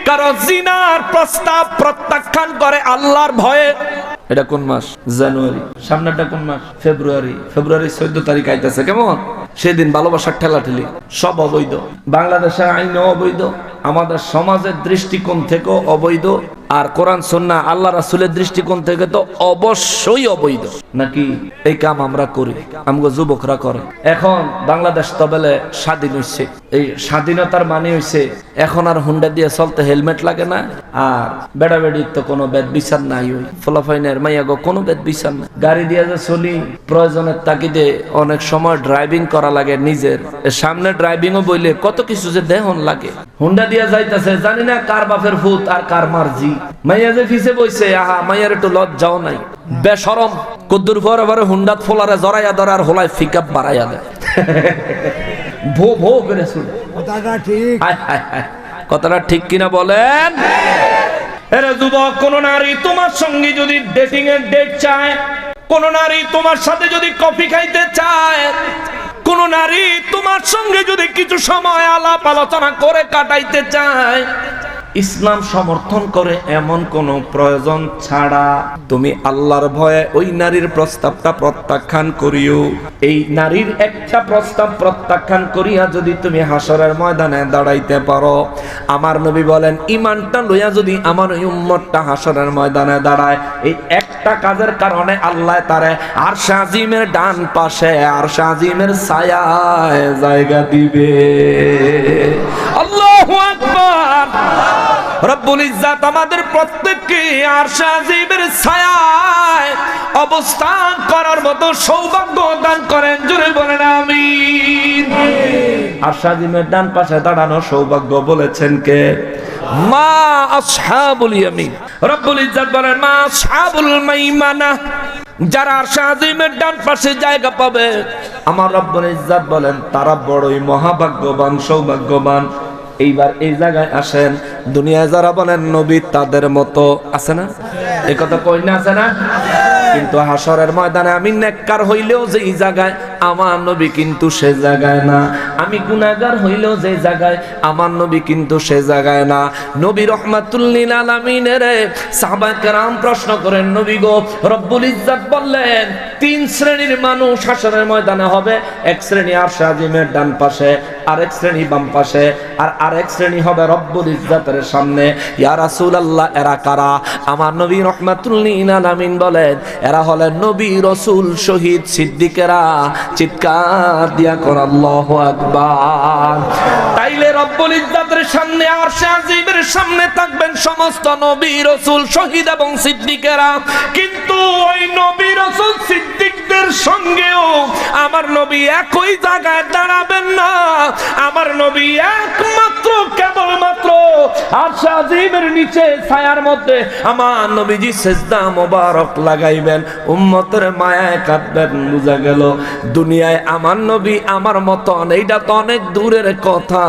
কারো জিনার প্রস্তাব প্রত্যাখ্যান করে আল্লাহর ভয়ে, এটা কোন মাস? জানুয়ারি। সামনেটা কোন মাস? ফেব্রুয়ারি। ফেব্রুয়ারি 14 তারিখ আইতেছে। কেমন? সেদিন ভালোবাসার ঠেলাঠেলি সব অবৈধ। বাংলাদেশের আইনও অবৈধ, আমাদের সমাজের দৃষ্টিকোণ থেকেও অবৈধ, আর কোরআন সুন্নাহ আল্লাহ রাসূলের দৃষ্টিকোণ থেকে তো অবশ্যই অবৈধ। নাকি এই কাম আমরা করি, আমগো যুবকরা করে। এখন বাংলাদেশ তো বলে স্বাধীন হইছে, এই স্বাধীনতার মানে হইছে এখন আর হুন্ডা দিয়ে চলতে হেলমেট লাগে না, আর বেড়া বেড়ির তো কোনো বেদ বিচার নাই, ওই ফলাফাইনের মাইয়াগো কোনো বেদ বিচার নাই। গাড়ি দিয়ে যে চলি, প্রয়োজনের তাগিদে অনেক সময় ড্রাইভিং করা লাগে নিজের সামনে, ড্রাইভিংও বইলে কত কিছু যে দেহন লাগে। হুন্ডা দিয়া যাইতেছে, জানি না কার বাপের ভূত আর কার মার্জি। মাইয়া যে ফিসে বইছে, আহা মাইয়ার একটু লজ্জাও নাই, বেশরম। কদ্দুর পরে পরে হুন্ডাত ফোলারে জড়াইয়া ধরে আর হোলায় পিকআপ বাড়াইয়া দেয়, ভো ভো করে শুনে। কথাটা ঠিক কিনা বলেন? এরে যুবক, কোন নারী তোমার সঙ্গে যদি ডেটিং এর ডেট চায়, কোন নারী তোমার সাথে যদি কফি খাইতে চায়, কোন নারী তোমার সঙ্গে যদি কিছু সময় আলাপ আলোচনা করে কাটাইতে চায়, ইসলাম সমর্থন করে এমন কোন প্রয়োজন ছাড়া তুমি আল্লাহর ভয়ে ওই নারীর প্রস্তাবটা প্রত্যাখ্যান করিও। এই নারীর একটা প্রস্তাব প্রত্যাখ্যান করিয়া যদি তুমি হাসরের ময়দানে দাঁড়াইতে পারো, আমার নবী বলেন, ঈমানটা লইয়া যদি আমার ওই উম্মতটা হাসরের ময়দানে দাঁড়ায়, এই একটা কাজের কারণে আল্লাহ তারে আরশে আজিমের ডান পাশে আরশে আজিমের ছায়ায় জায়গা দিবে। আল্লাহু আকবার। রব্বুল ইজ্জাত আমাদের প্রত্যেককে আরশে আজিমের ছায়ায় অবস্থান করার মতো সৌভাগ্য দান করেন। জোরে বলেন আমিন। আরশে আজিমের ডান পাশে দাঁড়ানোর সৌভাগ্য বলেছেন কে? মা আসহাবুল ইয়ামিন। রব্বুল ইজ্জাত বলেন, মা আসহাবুল মাইমানা, যারা আরশে আজিমের ডান পাশে জায়গা পাবে, আমার রব্বুল ইজ্জাত বলেন তারা বড়ই মহাভাগ্যবান, সৌভাগ্যবান। এইবার এই জায়গায় আসেন, দুনিয়ায় যারা বলেন নবী তাদের মতো আছে না, এই কথা কই না, আছে না? কিন্তু হাসরের ময়দানে আমি নেককার হইলেও যে এই জায়গায় আমার নবী কিন্তু সে জায়গায় না। আমি গুনাহগার হইলেও যে জায়গায়, আমার নবী কিন্তু সে জায়গায় না। নবী রাহমাতুল লিল আলামিনের সাহাবা কেরাম প্রশ্ন করেন, নবী গো, রব্বুল ইজ্জত বললেন 3 শ্রেণীর মানুষ হাশরের ময়দানে হবে। এক শ্রেণী আরশ আজিমের ডান পাশে, আরেক শ্রেণী বাম পাশে, আর আরেক শ্রেণী হবে রব্বুল ইজ্জতের সামনে। ইয়া রাসূলুল্লাহ, এরা কারা? আমার নবী রাহমাতুল লিল আলামিন বলেন, এরা হলেন নবী, রাসূল, শহীদ, সিদ্দিকেরা। চিৎকার দিয়া কর আল্লাহু আকবার। তাইলে রব্বুল ইজ্জতের সামনে, আরশ আজিমের সামনে থাকবেন সমস্ত নবী, রাসূল, শহীদ এবং সিদ্দিকেরা। কিন্তু ওই নবী, রাসূল, সিদ্দিকদের সঙ্গেও আমার নবী একই জায়গায় দাঁড়াবেন না। আমার নবী একমাত্র কেবলমাত্র আরশ আজিমের নিচে ছায়ার মধ্যে আমার নবীজি সিজদা মোবারক লাগাইবেন, উম্মতের মায়ায় কাঁদবেন। বুঝা গেল, দুনিয়ায় আমার নবী আমার মতন, এইটা তো অনেক দূরের কথা।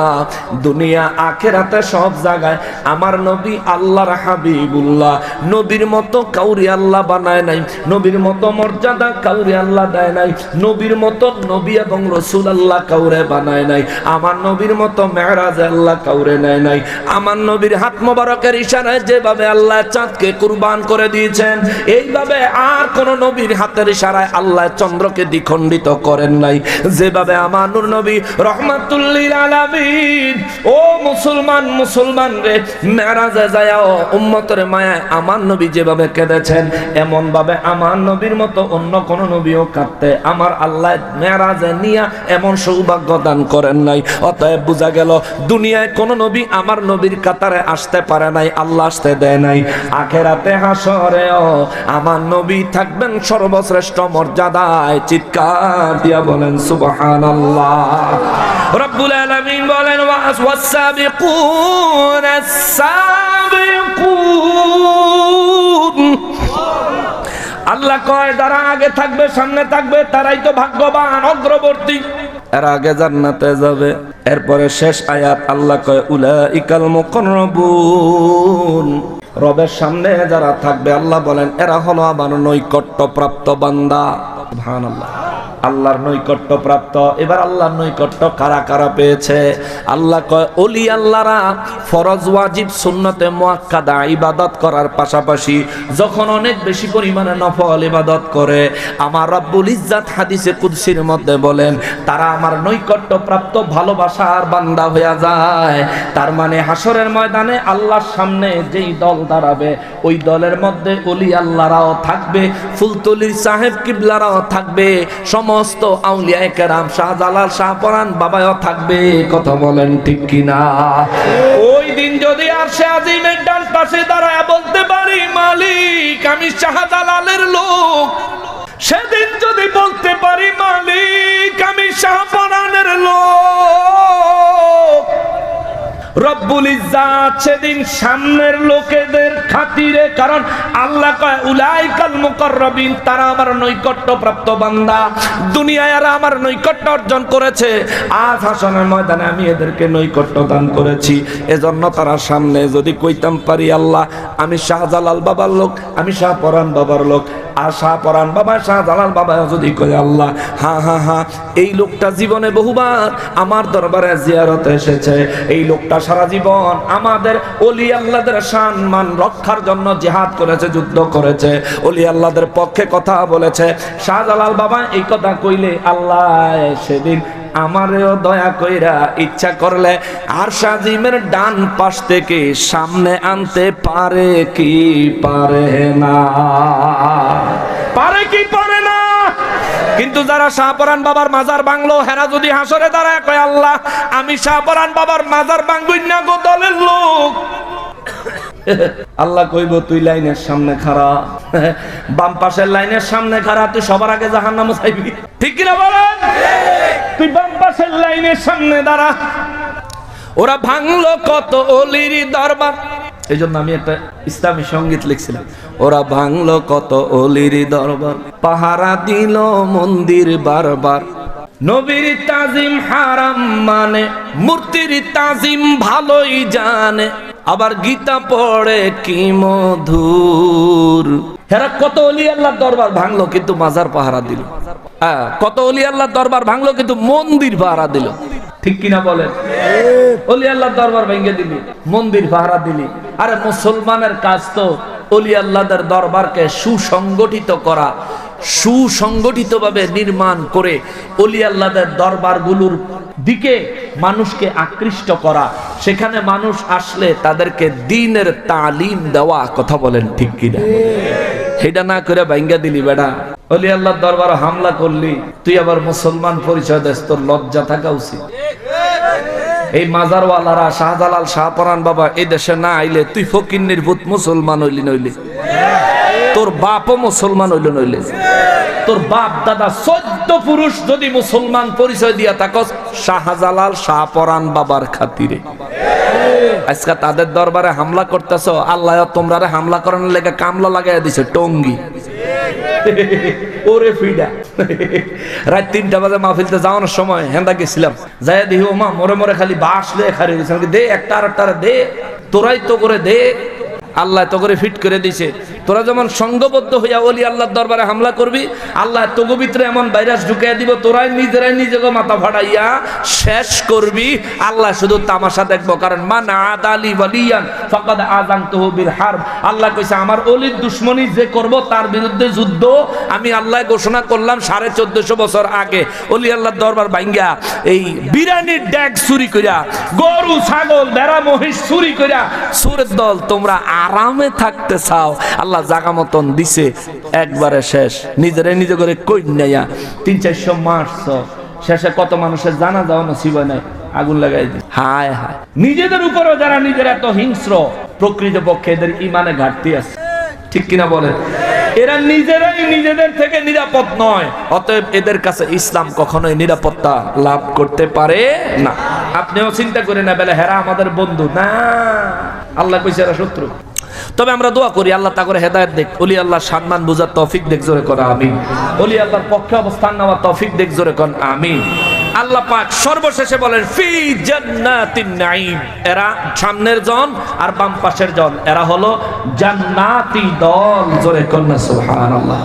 দুনিয়া আখিরাতে সব জায়গায় আমার নবী আল্লাহর হাবিবুল্লাহ। নবীর মতো কাউরি আল্লাহ বানায় নাই, নবীর মতো মর্যাদা কাউরি আল্লাহ দেয় নাই, নবীর মতো নবী এবং রাসূল আল্লাহ কাউরে বানায় নাই, আমার নবীর মতো মেরাজে আল্লাহ কাউরে নেয় নাই। আমার নবীর হাত মোবারকের ইশারায় যেভাবে আল্লাহ চাঁদকে কুরবান করে দিয়েছেন, এইভাবে আর কোন নবীর হাতের ইশারায় আল্লাহ চন্দ্রকে দ্বিখণ্ডিত করেন নাই। যেভাবে আমার নূর নবী রাহমাতুল লিল আলামিন, ও মুসলমান রে, মেরাজে যায় উম্মতের মায়ায় আমার নবী যেভাবে কেঁদেছেন, এমন ভাবে আমার নবীর মতো অন্য কোন নবীও কাঁদতে আমার আল্লাহ মেরাজে নিয়া এমন সৌভাগ্য দান করেন নাই। অতএব বুঝা গেল, দুনিয়ায় কোন নবী আমার নবীর কাতারে আসতে পারে নাই, আল্লাহ আসতে দেয় নাই। আখিরাতে হাশরেও আমার নবী থাকবেন সর্বশ্রেষ্ঠ মর্যাদায়। চিৎকার দিয়া বলেন সুবহানাল্লাহ। রব্বুল আলামিন বলেন, ওয়াস-সাবিকুনাস সাবিকুন। আল্লাহ কয়, যারা আগে থাকবে, সামনে থাকবে, তারাই তো ভাগ্যবান, অগ্রবর্তী। এরা আগে জান্নাতে যাবে। এরপরে শেষ আয়াত আল্লাহ কয়, উলাইকাল মুকাররাবুন। রবের সামনে যারা থাকবে, আল্লাহ বলেন, এরা হলো আমার নৈকট্য প্রাপ্ত বান্দা। সুবহানাল্লাহ, আল্লাহর নৈকট্য প্রাপ্ত। এবার আল্লাহর নৈকট্য কারা কারা পেয়েছে? আল্লাহ কয়, ওলি আল্লাহরা ফরজ, ওয়াজিব, সুন্নতে মুআক্কাদা ইবাদত করার পাশাপাশি যখন অনেক বেশি পরিমাণে নফল ইবাদত করে, আমার রব্বুল ইজ্জত হাদিসে কুদসির মধ্যে বলেন, তারা আমার নৈকট্য প্রাপ্ত ভালোবাসার বান্দা হয়ে যায়। তার মানে হাশরের ময়দানে আল্লাহর সামনে যেই দল দাঁড়াবে, ওই দলের মধ্যে ওলি আল্লাহরাও থাকবে, ফুলতলির সাহেব কিবলারাও থাকবে, সমস্ত আউলিয়ায়ে কেরাম, শাহজালাল, শাহপরান বাবাও থাকবে। কথা বলেন ঠিক কিনা? ওই দিন যদি আরশে আজিমের ডান পাশে দাঁড়ায় বলতে পারি, মালিক আমি শাহজালালের লোক, সেদিন যদি বলতে পারি, মালিক আমি শাহপরানের লোক, রব্বুল ইজ্জত সেদিন সামনের লোকেদের খাতিরে, কারণ আল্লাহ কয়, উলাইকাল মুকাররাবিন, তারা আমার নৈকট্য প্রাপ্ত বান্দা। দুনিয়ায় এরা আমার নৈকট্য অর্জন করেছে, আজ হাসনের ময়দানে আমি এদেরকে নৈকট্য দান করেছি। এজন্য তারা সামনে যদি কইতাম পারি, আল্লাহ আমি শাহজালাল বাবার লোক, আমি শাহপরান বাবার লোক, আর শাহপরান বাবা, শাহজালাল বাবা যদি কয়, আল্লাহ হ্যাঁ এই লোকটা জীবনে বহুবার আমার দরবারে জিয়ারতে এসেছে, এই লোকটা সারা জীবন আমাদের ওলি আল্লাহদের সম্মান রক্ষার জন্য জিহাদ করেছে, যুদ্ধ করেছে, ওলি আল্লাহদের পক্ষে কথা বলেছে, শাহজালাল বাবা এই কথা কইলে আল্লাহ সেদিন আমারেও দয়া কইরা ইচ্ছা করলে আরশ আজিমের ডান পাশ থেকে সামনে আনতে পারে কি পারে না? পারে কি পারে না? কিন্তু যারা শাহপরান বাবার মাজার ভাঙলো, হেরা যদি হাসরে দাঁড়ায় কয়, আল্লাহ আমি শাহপরান বাবার মাজার ভাঙবই না গো দলের লোক, আল্লাহ কইব, তুই লাইনের সামনে খাড়া, বাম পাশের লাইনের সামনে খাড়া, তুই সবার আগে জাহান্নামে যাইবি। ঠিক কিনা বলেন? তুই বাম পাশের লাইনের সামনে দাঁড়া। ওরা ভাঙলো কত অলির দরবার। এই জন্য আমি একটা ইসলামী সঙ্গীত লিখছিলাম, ওরা ভাঙলো কত অলির দরবার, পাহারা দিল মন্দির বারবার, নবীর তাজিম হারাম মানে, মূর্তির তাজিম ভালোই জানে, আবার গীতা পড়ে কি মধুর। হেরা কত ওলি আল্লাহর দরবার ভাঙলো, কিন্তু মাজার পাহারা দিল। কত ওলি আল্লাহর দরবার ভাঙলো কিন্তু মন্দির পাহারা দিল, ঠিক কিনা বলেন? ওলি আল্লাহর দরবার ভেঙে দিলি, মন্দির পাহারা দিলি। আরে মুসলমানের কাজ তো ওলি আল্লাহদের দরবারকে সুসংগঠিত করা, সুসংগঠিতভাবে নির্মাণ করে ওলি আল্লাহদের দরবারগুলোর দিকে মানুষকে আকৃষ্ট করা, সেখানে মানুষ আসলে তাদেরকে দ্বীনের তালিম দেওয়া। কথা বলেন ঠিক কিনা? সেটা না করে ভাঙ্গা দিলি বেটা, ওলি আল্লাহর দরবারে হামলা করলি, তুই আবার মুসলমান পরিচয় দেস, তোর লজ্জা থাকা উচিত। এই মাজারওয়ালারা, শাহজালাল, শাহপরান বাবা এই দেশে না আইলে তুই ফকির নির্ভূত মুসলমান হইলি নইলে, তোর বাপও মুসলমান হইল নইলে, তোর বাপ দাদা 14 পুরুষ যদি মুসলমান পরিচয় দিয়া থাকস শাহজালাল, শাহপরান বাবার খাতিরে, আজকে তাদের দরবারে হামলা করতেছ। আল্লাহ তোমরা হামলা করানোর লেগে কামলা লাগাই দিছে টঙ্গি। ওরে ফিডা, রাত 3টা বাজে মাহফিলতে যাওয়ানোর সময় হেন্দা গেছিলাম, যাই দেখি ও মা মরে মরে খালি বাঁশ লয়ে খারে গেছে, দে একটা আর একটা দে, তোরাই তো করে দে। আল্লাহ তো করে ফিট করে দিছে, তোরা যেমন সংঘবদ্ধ হইয়া ওলি আল্লাহর দরবারে হামলা করবি, আল্লাহ তোগো ভিতরে এমন ভাইরাস ঢুকিয়ে দিব, তোরাই নিজেরাই নিজেকে মাথা ফাটাইয়া শেষ করবি। আল্লাহ শুধু তামাশা দেখবো, কারণ মান আদালি ওয়ালিয়ান ফাকাদ আযানতুহু বিল হারব। আল্লাহ কইছে আমার ওলির দুশমনি যে করব তার বিরুদ্ধে যুদ্ধ আমি আল্লাহ ঘোষণা করলাম 1450 বছর আগে। ওলি আল্লাহর দরবার ভাঙ্গা এই বিরানির ড্যাগ চুরি কইরা, গরু ছাগল ভেড়া মহিষ চুরি কইরা, সুরের দল তোমরা আরামে থাকতে চাও, আল্লাহ জাগা মতন দিছে, একবারে শেষ। নিজেরাই নিজে করে কই নাইয়া 300-400 মারছ, শেষে কত মানুষের জানা যাওয়া নসিব নাই, আগুন লাগাই দি। হায় হায়, নিজেদের উপরেও যারা নিজেরা এত হিংস্র, প্রকৃতপক্ষে এদের ইমানে ঘাটতি আছে, ঠিক কিনা বলেন? এরা নিজেরাই নিজেদের থেকে নিরাপদ নয়, অতএব এদের কাছে ইসলাম কখনোই নিরাপত্তা লাভ করতে পারে না। আপনিও চিন্তা করে না বেলা হেরা আমাদের বন্ধু না, আল্লাহ কইছে এরা শত্রু। তবে আমরা দোয়া করি আল্লাহ তা করে হেদায়েত দেখ, ওলি আল্লাহ সম্মান বুঝার তৌফিক দেখ, জোরে কর আমিন। ওলি আল্লাহর পক্ষে অবস্থান নেওয়ার তৌফিক দেখ, জোরে কর আমিন। আল্লাহ পাক সর্বশেষে বলেন ফি জান্নাতিন নাঈম, এরা সামনের জন আর বাম পাশের জন, এরা হলো জান্নাতি দল, জোরে কর না সুবহানাল্লাহ।